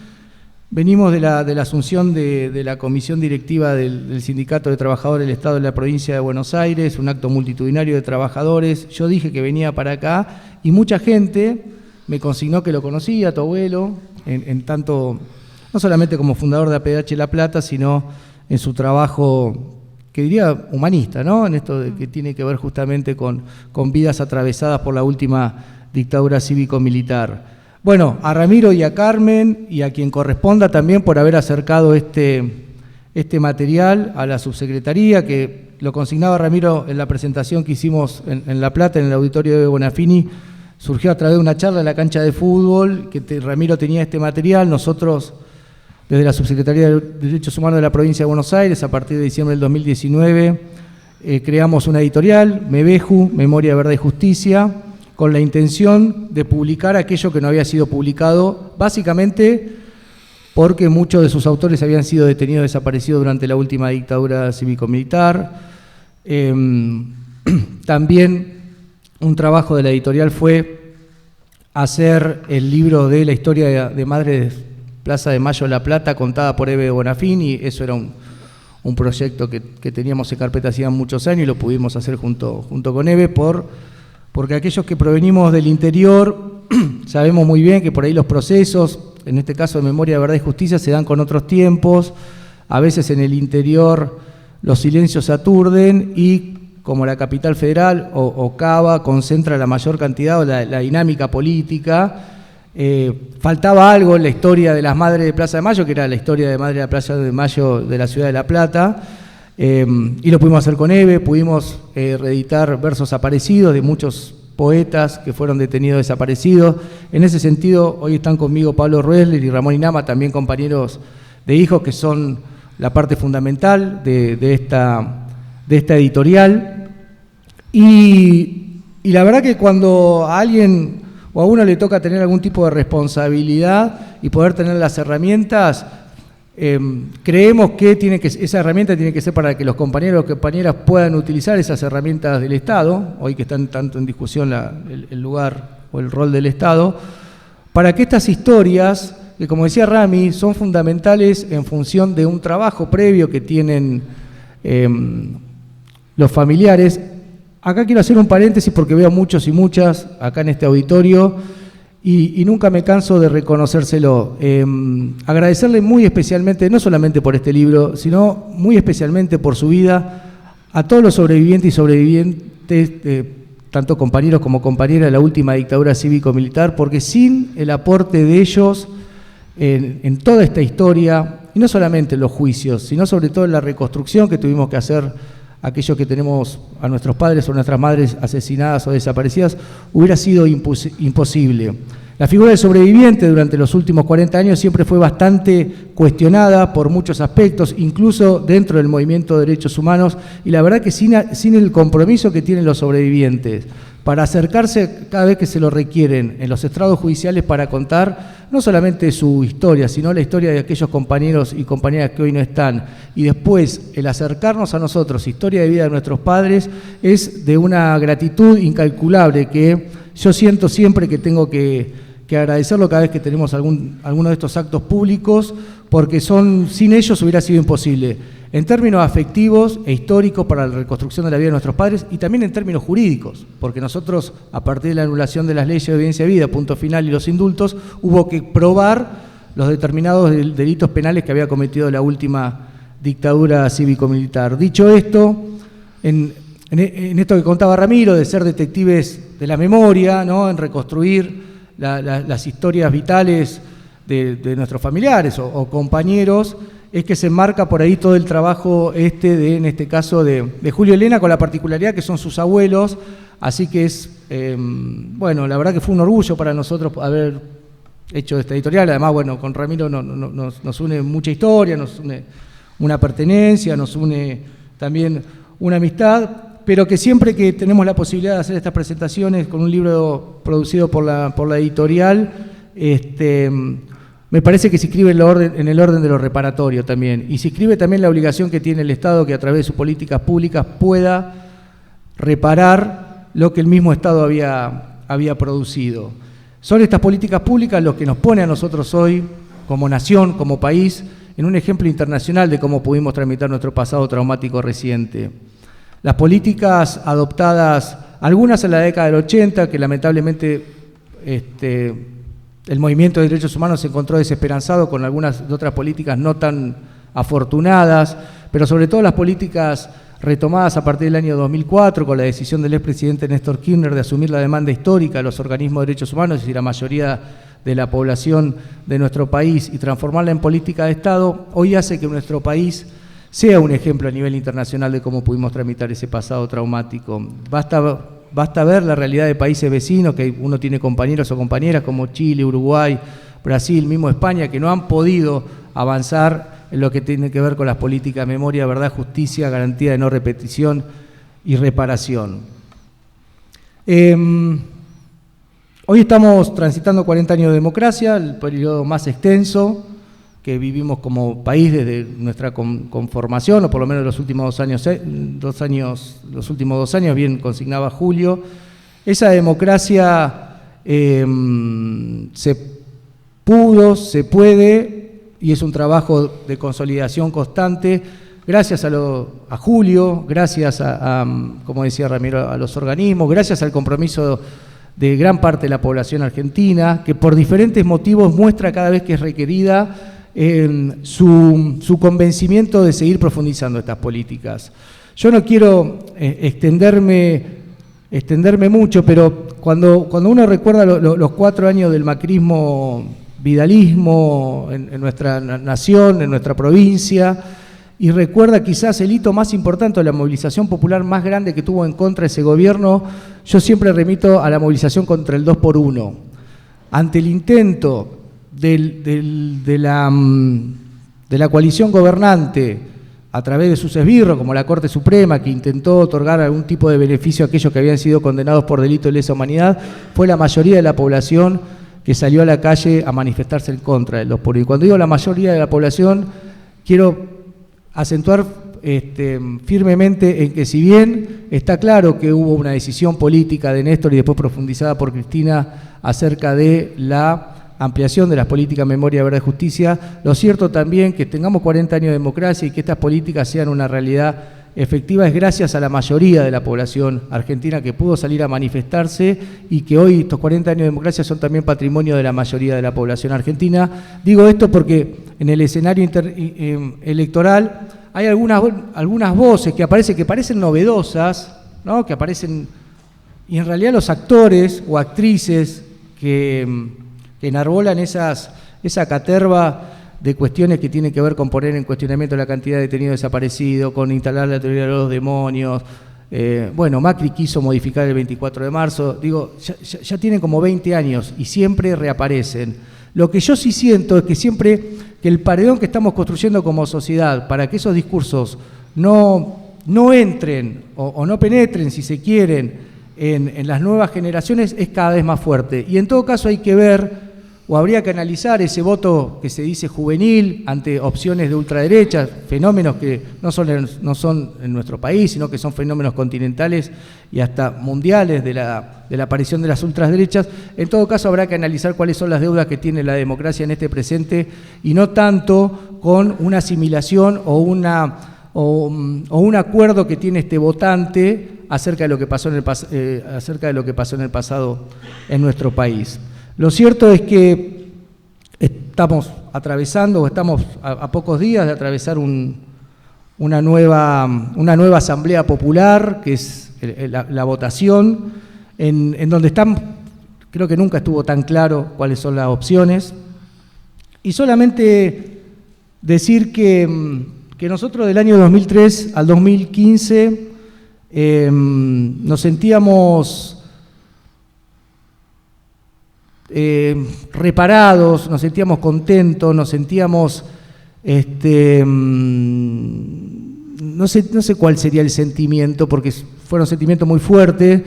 venimos de la asunción de la comisión directiva del Sindicato de Trabajadores del Estado de la Provincia de Buenos Aires, un acto multitudinario de trabajadores. Yo dije que venía para acá y mucha gente me consignó que lo conocía, tu abuelo, en tanto, no solamente como fundador de APH La Plata, sino en su trabajo, que diría humanista, ¿no? En esto que tiene que ver justamente con vidas atravesadas por la última dictadura cívico-militar. Bueno, a Ramiro y a Carmen y a quien corresponda también por haber acercado este material a la subsecretaría, que lo consignaba Ramiro en la presentación que hicimos en La Plata, en el auditorio de Bonafini, surgió a través de una charla en la cancha de fútbol, que Ramiro tenía este material. Nosotros, desde la Subsecretaría de Derechos Humanos de la Provincia de Buenos Aires, a partir de diciembre del 2019, creamos una editorial, MEVEJU, Memoria, Verdad y Justicia, con la intención de publicar aquello que no había sido publicado, básicamente porque muchos de sus autores habían sido detenidos, desaparecidos durante la última dictadura cívico-militar. También un trabajo de la editorial fue hacer el libro de la historia de Madres Plaza de Mayo La Plata, contada por Eve Bonafini. Eso era un proyecto que teníamos en carpeta hacía muchos años y lo pudimos hacer junto con Eve, porque aquellos que provenimos del interior sabemos muy bien que por ahí los procesos, en este caso de Memoria, Verdad y Justicia, se dan con otros tiempos. A veces en el interior los silencios se aturden y como la capital federal o Cava concentra la mayor cantidad o la dinámica política, faltaba algo en la historia de las Madres de Plaza de Mayo, que era la historia de Madre de la Plaza de Mayo de la ciudad de La Plata, y lo pudimos hacer con Eve, pudimos reeditar versos aparecidos de muchos poetas que fueron detenidos desaparecidos. En ese sentido, hoy están conmigo Pablo Roesler y Ramón Inama, también compañeros de Hijos, que son la parte fundamental de esta editorial. Y la verdad que cuando a alguien o a uno le toca tener algún tipo de responsabilidad y poder tener las herramientas, creemos que esa herramienta tiene que ser para que los compañeros o compañeras puedan utilizar esas herramientas del Estado, hoy que están tanto en discusión el lugar o el rol del Estado, para que estas historias, que como decía Rami, son fundamentales en función de un trabajo previo que tienen los familiares. Acá quiero hacer un paréntesis porque veo muchos y muchas acá en este auditorio y nunca me canso de reconocérselo. Agradecerle muy especialmente, no solamente por este libro, sino muy especialmente por su vida, a todos los sobrevivientes y sobrevivientes, tanto compañeros como compañeras de la última dictadura cívico-militar, porque sin el aporte de ellos en toda esta historia, y no solamente en los juicios, sino sobre todo en la reconstrucción que tuvimos que hacer aquellos que tenemos a nuestros padres o nuestras madres asesinadas o desaparecidas, hubiera sido imposible. La figura del sobreviviente durante los últimos 40 años siempre fue bastante cuestionada por muchos aspectos, incluso dentro del movimiento de derechos humanos, y la verdad que sin el compromiso que tienen los sobrevivientes para acercarse cada vez que se lo requieren en los estrados judiciales para contar no solamente su historia, sino la historia de aquellos compañeros y compañeras que hoy no están. Y después, el acercarnos a nosotros, historia de vida de nuestros padres, es de una gratitud incalculable que yo siento siempre que tengo que agradecerlo cada vez que tenemos alguno de estos actos públicos, porque sin ellos hubiera sido imposible, en términos afectivos e históricos para la reconstrucción de la vida de nuestros padres y también en términos jurídicos, porque nosotros, a partir de la anulación de las leyes de obediencia de vida, punto final, y los indultos, hubo que probar los determinados delitos penales que había cometido la última dictadura cívico-militar. Dicho esto, en esto que contaba Ramiro, de ser detectives de la memoria, ¿no?, en reconstruir las historias vitales de nuestros familiares o compañeros, es que se enmarca por ahí todo el trabajo en este caso de Julio y Elena, con la particularidad que son sus abuelos, así que bueno, la verdad que fue un orgullo para nosotros haber hecho esta editorial. Además, bueno, con Ramiro nos une mucha historia, nos une una pertenencia, nos une también una amistad, pero que siempre que tenemos la posibilidad de hacer estas presentaciones con un libro producido por la editorial, me parece que se inscribe en el orden de lo reparatorio también, y se inscribe también la obligación que tiene el Estado, que a través de sus políticas públicas pueda reparar lo que el mismo Estado había producido. Son estas políticas públicas lo que nos pone a nosotros hoy, como nación, como país, en un ejemplo internacional de cómo pudimos tramitar nuestro pasado traumático reciente. Las políticas adoptadas, algunas en la década del 80, que lamentablemente el movimiento de derechos humanos se encontró desesperanzado con algunas de otras políticas no tan afortunadas, pero sobre todo las políticas retomadas a partir del año 2004 con la decisión del expresidente Néstor Kirchner de asumir la demanda histórica de los organismos de derechos humanos y la mayoría de la población de nuestro país y transformarla en política de Estado, hoy hace que nuestro país sea un ejemplo a nivel internacional de cómo pudimos tramitar ese pasado traumático. Basta ver la realidad de países vecinos, que uno tiene compañeros o compañeras como Chile, Uruguay, Brasil, mismo España, que no han podido avanzar en lo que tiene que ver con las políticas de memoria, verdad, justicia, garantía de no repetición y reparación. Hoy estamos transitando 40 años de democracia, el periodo más extenso que vivimos como país desde nuestra conformación, o por lo menos los últimos 2 años, los últimos 2 años, bien consignaba Julio. Esa democracia se puede, y es un trabajo de consolidación constante, gracias a Julio, gracias como decía Ramiro, a los organismos, gracias al compromiso de gran parte de la población argentina, que por diferentes motivos muestra cada vez que es requerida su convencimiento de seguir profundizando estas políticas. Yo no quiero extenderme mucho, pero cuando uno recuerda los 4 años del macrismo, vidalismo en nuestra nación, en nuestra provincia, y recuerda quizás el hito más importante, la movilización popular más grande que tuvo en contra de ese gobierno, yo siempre remito a la movilización contra el 2x1. Ante el intento de la coalición gobernante, a través de sus esbirros, como la Corte Suprema, que intentó otorgar algún tipo de beneficio a aquellos que habían sido condenados por delito de lesa humanidad, fue la mayoría de la población que salió a la calle a manifestarse en contra del 2x1. Y cuando digo la mayoría de la población, quiero acentuar firmemente en que, si bien está claro que hubo una decisión política de Néstor y después profundizada por Cristina acerca de la ampliación de las políticas Memoria, Verdad y Justicia, lo cierto también que tengamos 40 años de democracia y que estas políticas sean una realidad efectiva es gracias a la mayoría de la población argentina que pudo salir a manifestarse y que hoy estos 40 años de democracia son también patrimonio de la mayoría de la población argentina. Digo esto porque en el escenario electoral hay algunas voces que parecen novedosas, ¿no? Que aparecen, y en realidad los actores o actrices que enarbolan esa caterva de cuestiones que tienen que ver con poner en cuestionamiento la cantidad de detenidos desaparecidos, con instalar la teoría de los demonios. Macri quiso modificar el 24 de marzo. Digo, ya tienen como 20 años y siempre reaparecen. Lo que yo sí siento es que siempre que el paredón que estamos construyendo como sociedad para que esos discursos no entren o no penetren, si se quieren, en las nuevas generaciones, es cada vez más fuerte. Y en todo caso hay que ver, o habría que analizar ese voto que se dice juvenil ante opciones de ultraderecha, fenómenos que no son en nuestro país, sino que son fenómenos continentales y hasta mundiales de la aparición de las ultraderechas. En todo caso habrá que analizar cuáles son las deudas que tiene la democracia en este presente y no tanto con una asimilación o un acuerdo que tiene este votante acerca de lo que pasó en el pasado en nuestro país. Lo cierto es que estamos a pocos días de atravesar una nueva asamblea popular, que es la votación, en donde creo que nunca estuvo tan claro cuáles son las opciones. Y solamente decir que nosotros del año 2003 al 2015 nos sentíamos reparados, nos sentíamos contentos, nos sentíamos, no sé cuál sería el sentimiento, porque fueron sentimientos muy fuertes,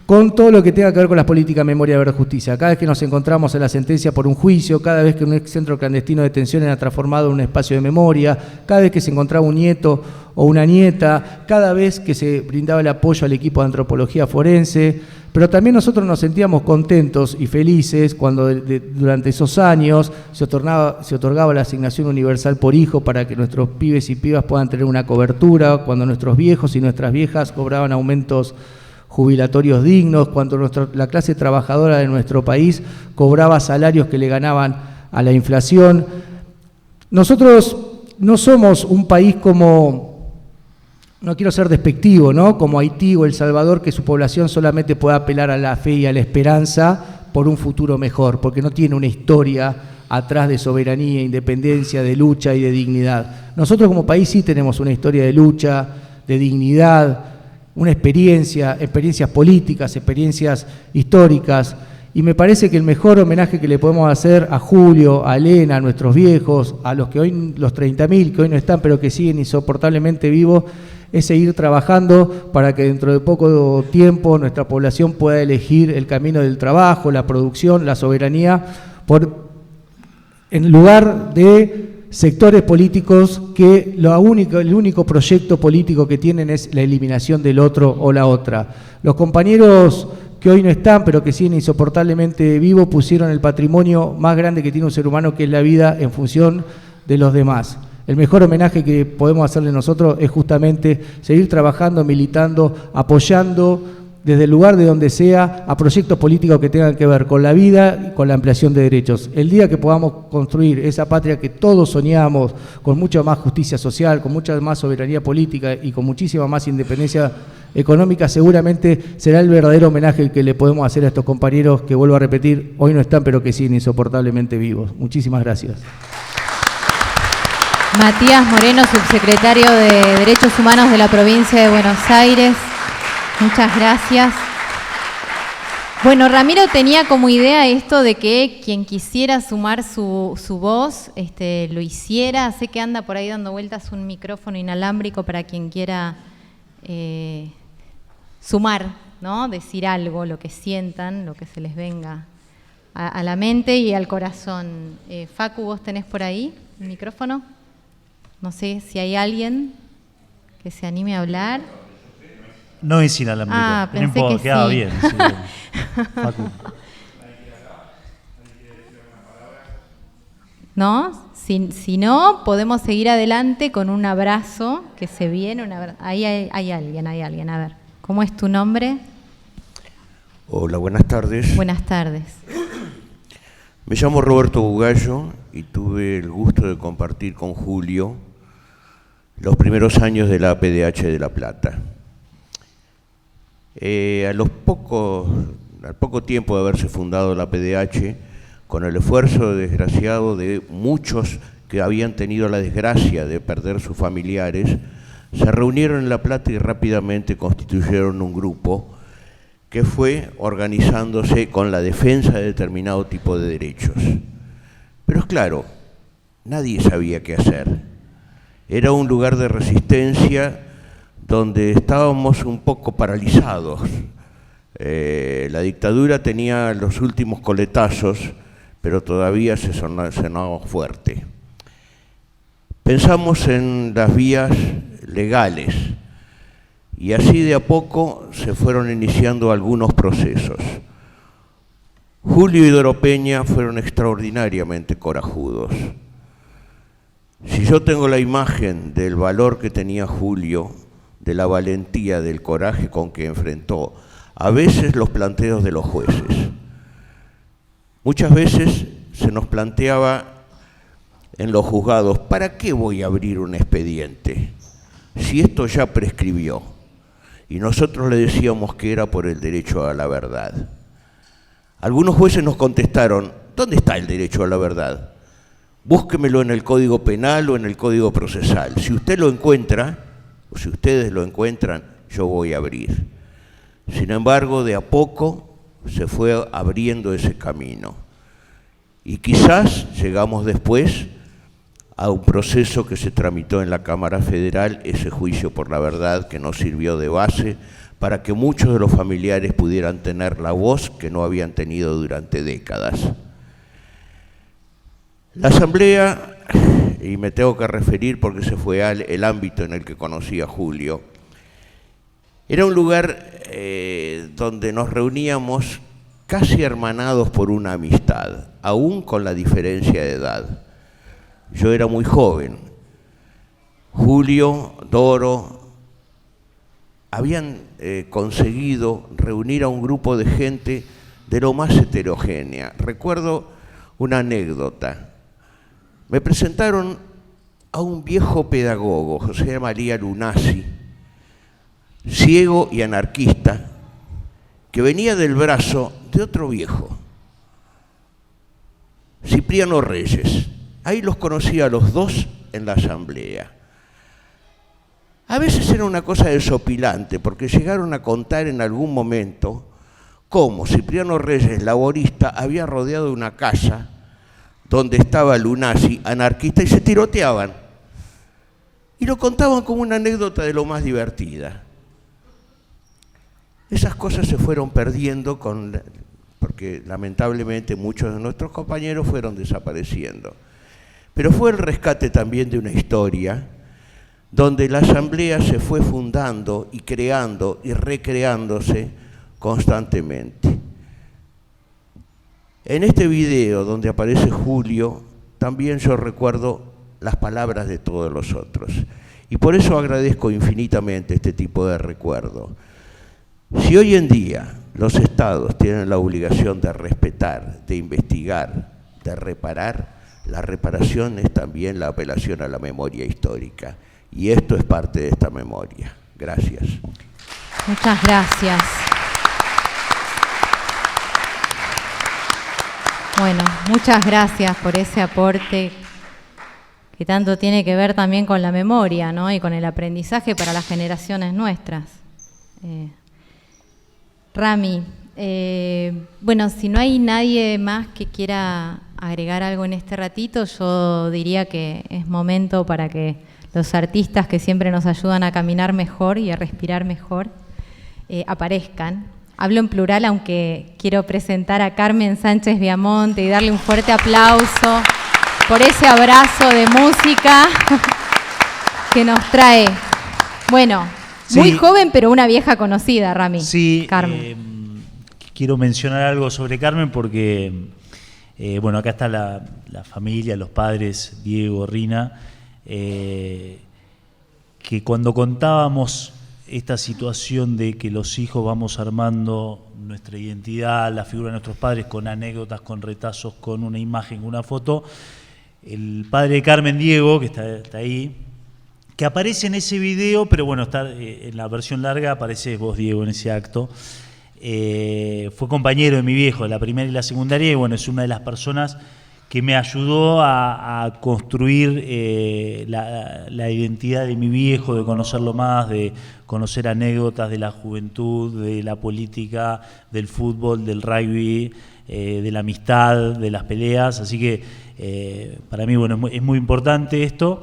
con todo lo que tenga que ver con las políticas Memoria, Verdad y Justicia. Cada vez que nos encontramos en la sentencia por un juicio, cada vez que un centro clandestino de detención era transformado en un espacio de memoria, cada vez que se encontraba un nieto o una nieta, cada vez que se brindaba el apoyo al equipo de antropología forense, pero también nosotros nos sentíamos contentos y felices cuando durante esos años se otorgaba la asignación universal por hijo para que nuestros pibes y pibas puedan tener una cobertura, cuando nuestros viejos y nuestras viejas cobraban aumentos jubilatorios dignos, cuando la clase trabajadora de nuestro país cobraba salarios que le ganaban a la inflación. Nosotros no somos un país como, no quiero ser despectivo, ¿no?, como Haití o El Salvador, que su población solamente puede apelar a la fe y a la esperanza por un futuro mejor, porque no tiene una historia atrás de soberanía, independencia, de lucha y de dignidad. Nosotros como país sí tenemos una historia de lucha, de dignidad, una experiencias políticas, experiencias históricas, y me parece que el mejor homenaje que le podemos hacer a Julio, a Elena, a nuestros viejos, a los 30.000 que hoy no están pero que siguen insoportablemente vivos, es seguir trabajando para que dentro de poco tiempo nuestra población pueda elegir el camino del trabajo, la producción, la soberanía, en lugar de sectores políticos que el único proyecto político que tienen es la eliminación del otro o la otra. Los compañeros que hoy no están, pero que siguen insoportablemente vivos, pusieron el patrimonio más grande que tiene un ser humano, que es la vida, en función de los demás. El mejor homenaje que podemos hacerle nosotros es justamente seguir trabajando, militando, apoyando desde el lugar de donde sea a proyectos políticos que tengan que ver con la vida y con la ampliación de derechos. El día que podamos construir esa patria que todos soñamos, con mucha más justicia social, con mucha más soberanía política y con muchísima más independencia económica, seguramente será el verdadero homenaje que le podemos hacer a estos compañeros que, vuelvo a repetir, hoy no están pero que siguen insoportablemente vivos. Muchísimas gracias. Matías Moreno, subsecretario de Derechos Humanos de la provincia de Buenos Aires. Muchas gracias. Bueno, Ramiro tenía como idea esto de que quien quisiera sumar su voz lo hiciera. Sé que anda por ahí dando vueltas un micrófono inalámbrico para quien quiera sumar, ¿no? Decir algo, lo que sientan, lo que se les venga a la mente y al corazón. Facu, ¿vos tenés por ahí el micrófono? No sé si hay alguien que se anime a hablar. No es inalámbrico. Pensé no importa, que queda sí. bien. Sí, bien. Facu. ¿No? Si no, podemos seguir adelante con un abrazo que se viene. Ahí hay alguien. A ver, ¿cómo es tu nombre? Hola, buenas tardes. Buenas tardes. Me llamo Roberto Bugallo y tuve el gusto de compartir con Julio los primeros años de la APDH de La Plata. Al poco tiempo de haberse fundado la APDH, con el esfuerzo desgraciado de muchos que habían tenido la desgracia de perder sus familiares, se reunieron en La Plata y rápidamente constituyeron un grupo que fue organizándose con la defensa de determinado tipo de derechos. Pero es claro, nadie sabía qué hacer. Era un lugar de resistencia donde estábamos un poco paralizados. La dictadura tenía los últimos coletazos, pero todavía se sonaba fuerte. Pensamos en las vías legales y así de a poco se fueron iniciando algunos procesos. Julio y Doro Peña fueron extraordinariamente corajudos. Si yo tengo la imagen del valor que tenía Julio, de la valentía, del coraje con que enfrentó a veces los planteos de los jueces. Muchas veces se nos planteaba en los juzgados, ¿para qué voy a abrir un expediente si esto ya prescribió? Y nosotros le decíamos que era por el derecho a la verdad. Algunos jueces nos contestaron, ¿dónde está el derecho a la verdad? Búsquemelo en el Código Penal o en el Código Procesal. Si usted lo encuentra, o si ustedes lo encuentran, yo voy a abrir. Sin embargo, de a poco se fue abriendo ese camino. Y quizás llegamos después a un proceso que se tramitó en la Cámara Federal, ese juicio por la verdad que nos sirvió de base para que muchos de los familiares pudieran tener la voz que no habían tenido durante décadas. La Asamblea, y me tengo que referir porque ese fue el ámbito en el que conocí a Julio, era un lugar donde nos reuníamos casi hermanados por una amistad, aún con la diferencia de edad. Yo era muy joven. Julio, Doro, habían conseguido reunir a un grupo de gente de lo más heterogénea. Recuerdo una anécdota. Me presentaron a un viejo pedagogo, José María Lunasi, ciego y anarquista, que venía del brazo de otro viejo, Cipriano Reyes. Ahí los conocí a los dos en la asamblea. A veces era una cosa desopilante, porque llegaron a contar en algún momento cómo Cipriano Reyes, laborista, había rodeado una casa donde estaba Lunasi, anarquista, y se tiroteaban. Y lo contaban como una anécdota de lo más divertida. Esas cosas se fueron perdiendo porque lamentablemente muchos de nuestros compañeros fueron desapareciendo. Pero fue el rescate también de una historia donde la asamblea se fue fundando y creando y recreándose constantemente. En este video donde aparece Julio, también yo recuerdo las palabras de todos los otros. Y por eso agradezco infinitamente este tipo de recuerdo. Si hoy en día los estados tienen la obligación de respetar, de investigar, de reparar, la reparación es también la apelación a la memoria histórica. Y esto es parte de esta memoria. Gracias. Muchas gracias. Bueno, muchas gracias por ese aporte que tanto tiene que ver también con la memoria, ¿no? Y con el aprendizaje para las generaciones nuestras. Rami, bueno, si no hay nadie más que quiera agregar algo en este ratito, yo diría que es momento para que los artistas que siempre nos ayudan a caminar mejor y a respirar mejor aparezcan. Hablo en plural, aunque quiero presentar a Carmen Sánchez Viamonte y darle un fuerte aplauso por ese abrazo de música que nos trae. Bueno, muy joven, pero una vieja conocida, Rami. Sí, Carmen. Quiero mencionar algo sobre Carmen porque, bueno, acá está la familia, los padres, Diego, Rina, que cuando contábamos esta situación de que los hijos vamos armando nuestra identidad, la figura de nuestros padres, con anécdotas, con retazos, con una imagen, con una foto, el padre de Carmen, Diego, que está ahí, que aparece en ese video, pero bueno, está en la versión larga, apareces vos, Diego, en ese acto. Fue compañero de mi viejo de la primaria y la secundaria, y bueno, es una de las personas que me ayudó a construir la identidad de mi viejo, de conocerlo más, de conocer anécdotas de la juventud, de la política, del fútbol, del rugby, de la amistad, de las peleas. Así que para mí, bueno, es muy importante esto.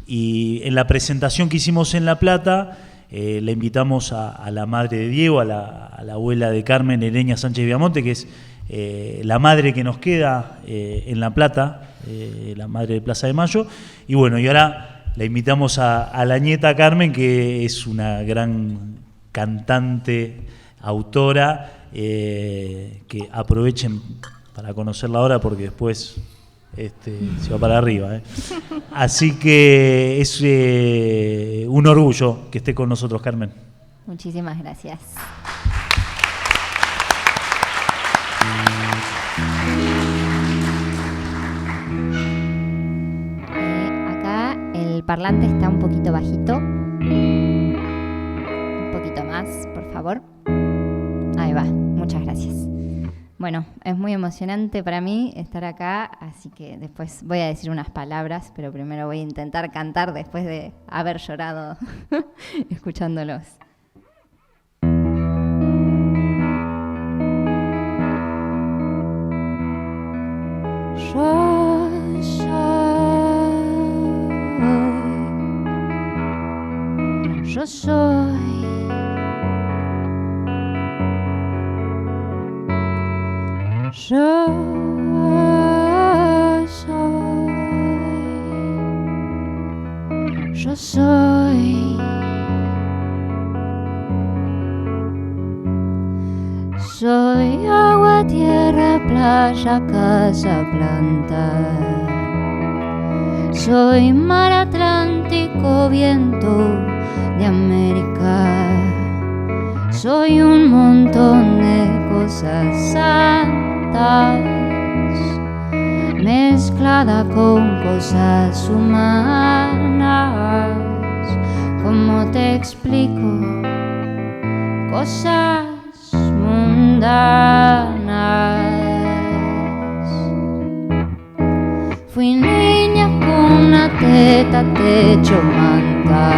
Y en la presentación que hicimos en La Plata, le invitamos a la madre de Diego, a la abuela de Carmen, Ereña Sánchez Viamonte, que es la madre que nos queda en La Plata, la madre de Plaza de Mayo. Y bueno, y ahora la invitamos a la nieta Carmen, que es una gran cantante, autora, que aprovechen para conocerla ahora porque después se va para arriba. Así que es un orgullo que esté con nosotros, Carmen. Muchísimas gracias. Acá el parlante está un poquito bajito. Un poquito más, por favor. Ahí va, muchas gracias. Bueno, es muy emocionante para mí estar acá, así que después voy a decir unas palabras, pero primero voy a intentar cantar después de haber llorado escuchándolos. Yo soy Yo soy agua, tierra, playa, casa, planta. Soy mar Atlántico, viento de América. Soy un montón de cosas santas, mezclada con cosas humanas. ¿Cómo te explico? Cosas mundanas. Fui niña con una teta, techo, manta.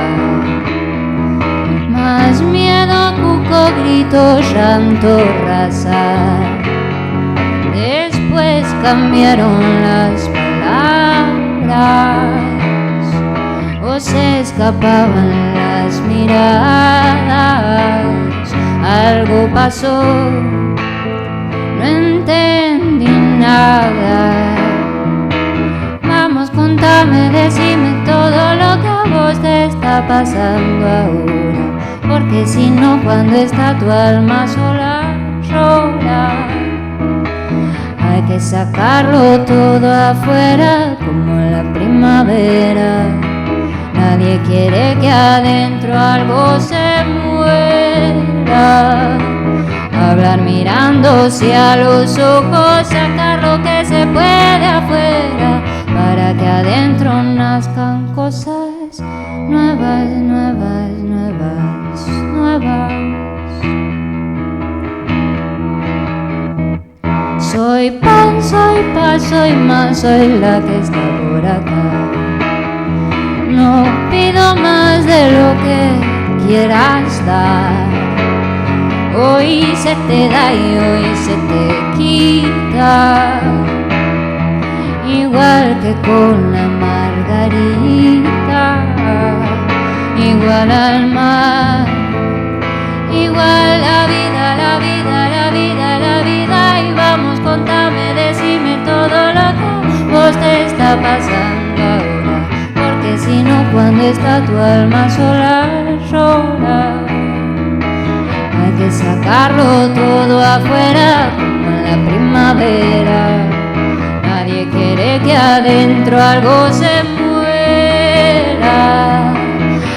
Más miedo, cuco, grito, llanto, raza. Después cambiaron las palabras o se escapaban las miradas. Algo pasó, no entendí nada. Vamos, contame, decime todo lo que a vos te está pasando ahora. Porque si no, cuando está tu alma sola, llora. Hay que sacarlo todo afuera como la primavera. Nadie quiere que adentro algo se muera. Hablar mirándose a los ojos, sacar lo que se puede afuera, para que adentro nazcan cosas nuevas, nuevas, nuevas, nuevas. Soy pan, soy paz, soy más, soy la que está por acá. No pido más de lo que quieras dar. Hoy se te da y hoy se te quita, igual que con la margarita, igual al mar, igual la vida, la vida, la vida, la vida. Y vamos, contame, decime todo lo que vos te está pasando ahora, porque si no, cuando está tu alma sola, llora. Hay que sacarlo todo afuera como en la primavera. Nadie quiere que adentro algo se muera.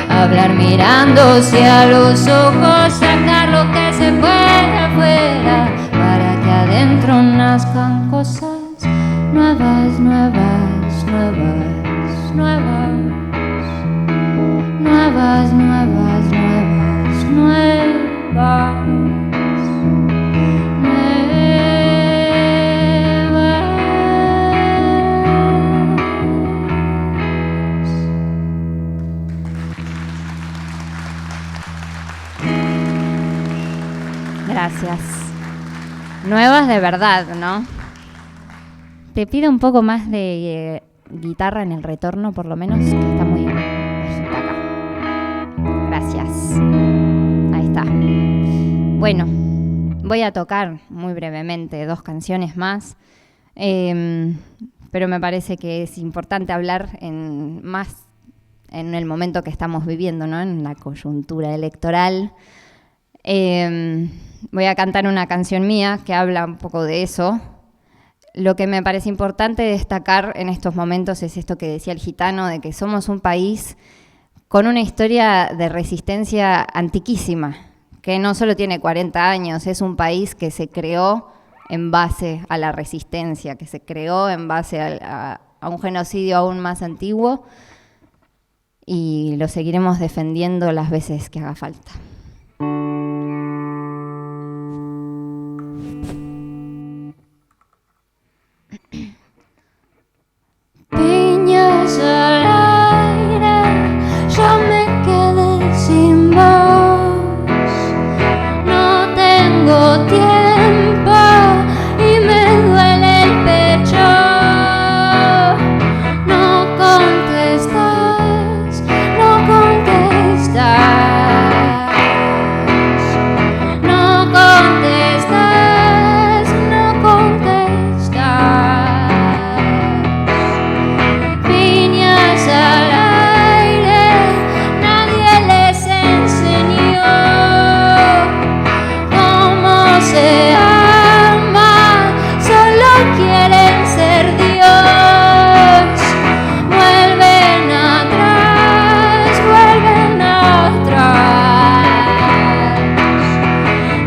Hablar mirándose a los ojos, sacar lo que se puede afuera, para que adentro nazcan cosas nuevas, nuevas, nuevas, nuevas, nuevas, nuevas, nuevas, nuevas. Gracias. Nuevas de verdad, ¿no? Te pido un poco más de guitarra en el retorno, por lo menos, que está muy bajita acá. Gracias. Ahí está. Bueno, voy a tocar muy brevemente 2 canciones más, pero me parece que es importante hablar más en el momento que estamos viviendo, ¿no? En la coyuntura electoral. Voy a cantar una canción mía que habla un poco de eso. Lo que me parece importante destacar en estos momentos es esto que decía el gitano, de que somos un país con una historia de resistencia antiquísima, que no solo tiene 40 años, es un país que se creó en base a la resistencia, que se creó en base a un genocidio aún más antiguo, y lo seguiremos defendiendo las veces que haga falta. Piñas al aire, yo me quedé sin voz. No tengo tiempo y me duele el pecho. No contestas, no contestas. No contestas, no contestas. Piñas al aire, nadie les enseñó cómo se ama, solo quieren ser Dios. Vuelven atrás, vuelven atrás.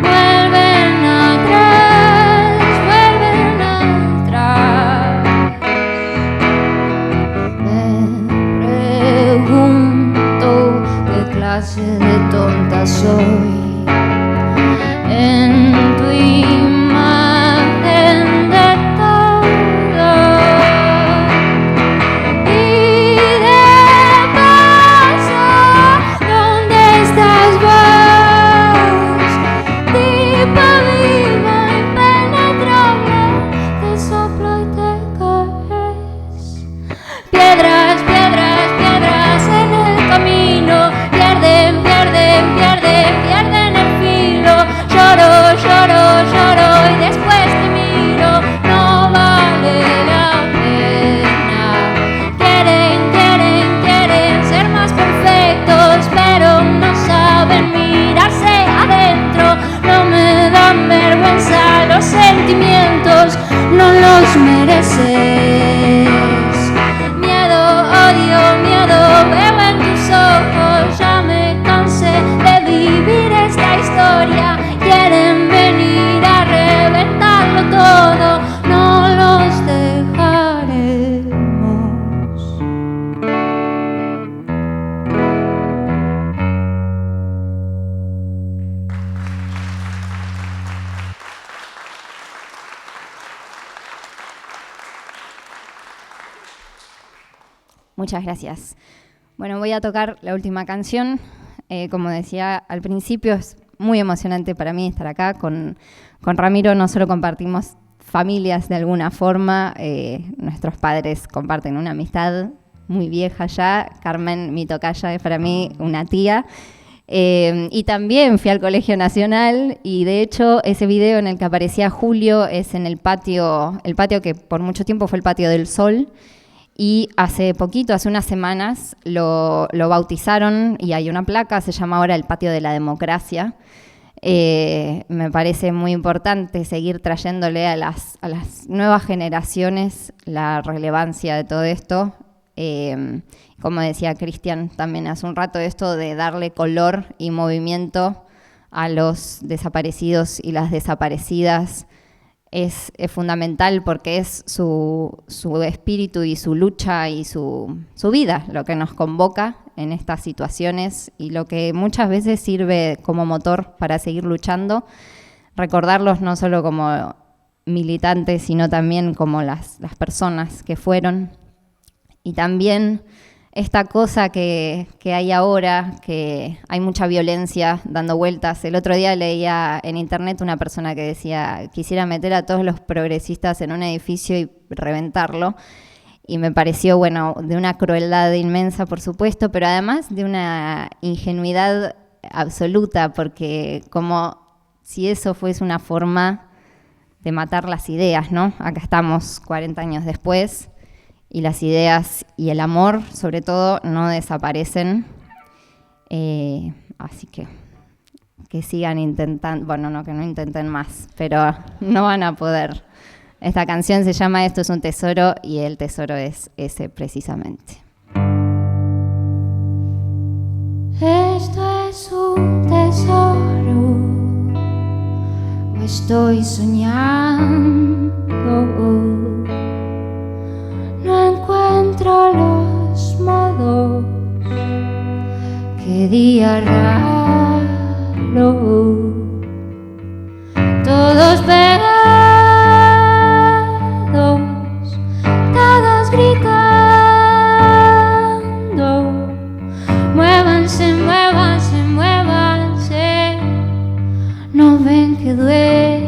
Vuelven atrás, vuelven atrás. Me pregunto qué clase de tonta soy. En tu imagen de todo. Y de paso, ¿dónde estás vos? Tipa viva, impenetrable, te soplo y te caes. Piedras, piedras, piedras en el camino, pierden, pierden, pierden, pierden el filo. Lloro, lloro, lloro y después te miro. No vale la pena. Quieren, quieren, quieren ser más perfectos, pero no saben mirarse adentro. No me dan vergüenza los sentimientos, no los mereces. Miedo, odio, miedo, veo en tus ojos. Ya me cansé de vivir esta historia. Quieren venir a reventarlo todo, no los dejaremos. Muchas gracias. Bueno, voy a tocar la última canción. Como decía al principio, es muy emocionante para mí estar acá. Con Ramiro no solo compartimos familias de alguna forma, nuestros padres comparten una amistad muy vieja ya. Carmen, mi tocaya, es para mí una tía. Y también fui al Colegio Nacional y de hecho ese video en el que aparecía Julio es en el patio que por mucho tiempo fue el Patio del Sol, y hace poquito, hace unas semanas, lo bautizaron y hay una placa, se llama ahora el Patio de la Democracia. Me parece muy importante seguir trayéndole a las nuevas generaciones la relevancia de todo esto. Como decía Cristian también hace un rato, esto de darle color y movimiento a los desaparecidos y las desaparecidas es fundamental, porque es su espíritu y su lucha y su vida lo que nos convoca en estas situaciones y lo que muchas veces sirve como motor para seguir luchando. Recordarlos no solo como militantes, sino también como las personas que fueron. Y también esta cosa que hay ahora, que hay mucha violencia dando vueltas. El otro día leía en internet una persona que decía: quisiera meter a todos los progresistas en un edificio y reventarlo. Y me pareció, bueno, de una crueldad inmensa, por supuesto, pero además de una ingenuidad absoluta, porque como si eso fuese una forma de matar las ideas, ¿no? Acá estamos 40 años después. Y las ideas y el amor, sobre todo, no desaparecen. Así que sigan intentando, bueno, no, que no intenten más, pero no van a poder. Esta canción se llama Esto es un tesoro, y el tesoro es ese precisamente. Esto es un tesoro, o estoy soñando. No encuentro los modos, qué día raro, todos pegados, todos gritando, muévanse, muévanse, muévanse, no ven que duele.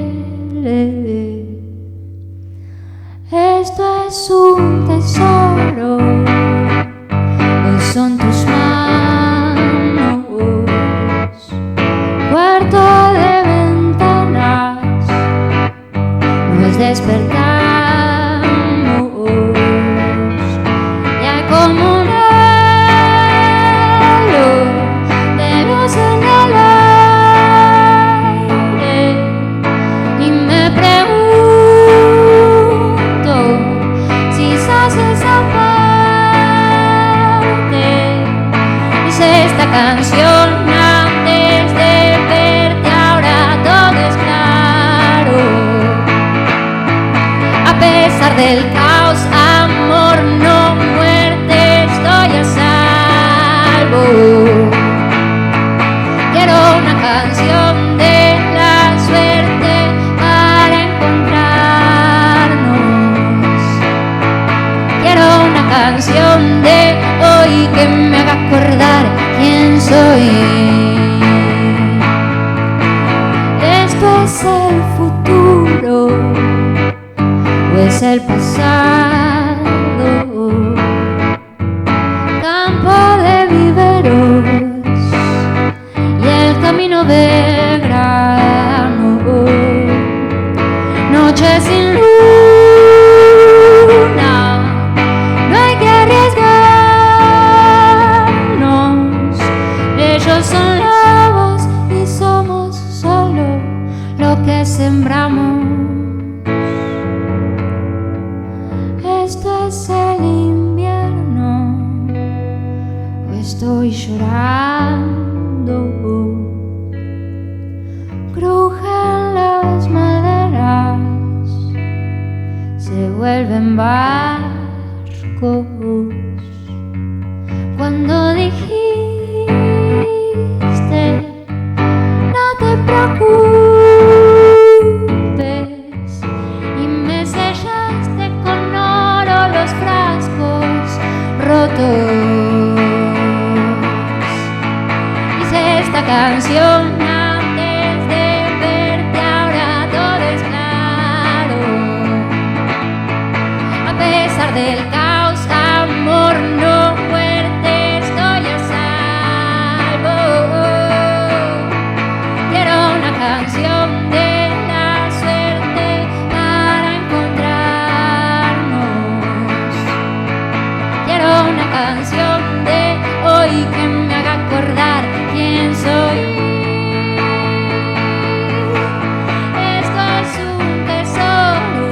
Esto es un tesoro, hoy son tus manos, cuarto de ventanas, nos despertamos, y hay como un halo de luz en el aire, y me pregunto esa parte, hice esta canción antes de verte, ahora todo es claro. A pesar del caos, amor, no muerte, estoy a salvo. Quiero una canción de la suerte para encontrarnos. Quiero una canción de hoy que me haga acordar quién soy. Esto es el futuro o es el pasado, campo de viveros y el camino de grano, noche sin luz. Son lobos y somos solo lo que sembramos. Esto es el invierno, o estoy llorando. Crujen las maderas, se vuelven barcos. Cuando dijiste no te preocupes, y me sellaste con oro los frascos rotos. canción antes de verte, ahora todo es claro. A pesar del caos, amor, no muerte, estoy a salvo. Quiero una canción de la suerte para encontrarnos. Quiero una canción de hoy que me haga acordar quién soy. Esto es un tesoro.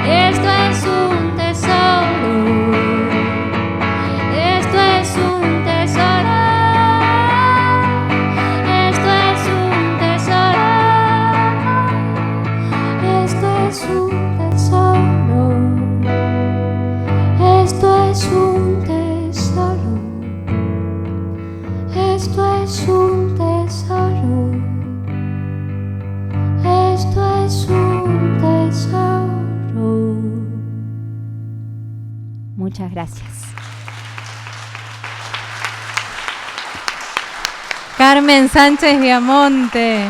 Esto es un tesoro. Esto es un tesoro. Esto es un tesoro. Esto es un tesoro. Esto es un tesoro. Esto es un tesoro. Esto es un tesoro. Muchas gracias. Carmen Sánchez Viamonte.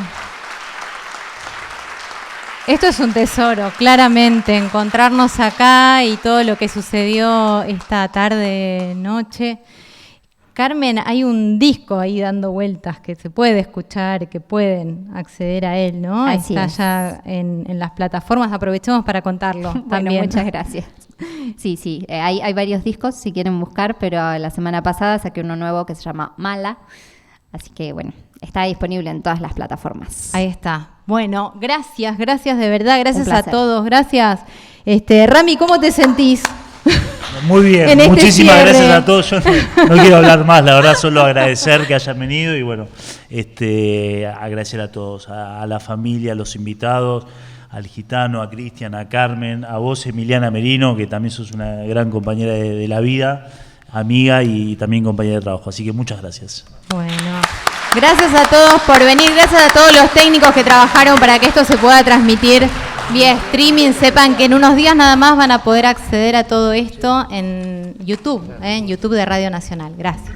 Esto es un tesoro, claramente, encontrarnos acá y todo lo que sucedió esta tarde, noche. Carmen, hay un disco ahí dando vueltas que se puede escuchar, que pueden acceder a él, ¿no? Así Está es. ya en las plataformas, aprovechemos para contarlo. Bueno, también. muchas gracias. Sí, hay varios discos si quieren buscar, pero la semana pasada saqué uno nuevo que se llama Mala, así que bueno, está disponible en todas las plataformas. Ahí está. Bueno, gracias de verdad, gracias Un a placer. todos, gracias. Rami, ¿cómo te sentís? Muy bien, En este muchísimas cierre. gracias a todos. Yo no quiero hablar más, la verdad, solo agradecer que hayan venido y bueno, agradecer a todos, a la familia, a los invitados, al Gitano, a Cristian, a Carmen, a vos, Emiliana Merino, que también sos una gran compañera de la vida, amiga y también compañera de trabajo. Así que muchas gracias. Bueno, gracias a todos por venir, gracias a todos los técnicos que trabajaron para que esto se pueda transmitir vía streaming. Sepan que en unos días nada más van a poder acceder a todo esto en YouTube de Radio Nacional. Gracias.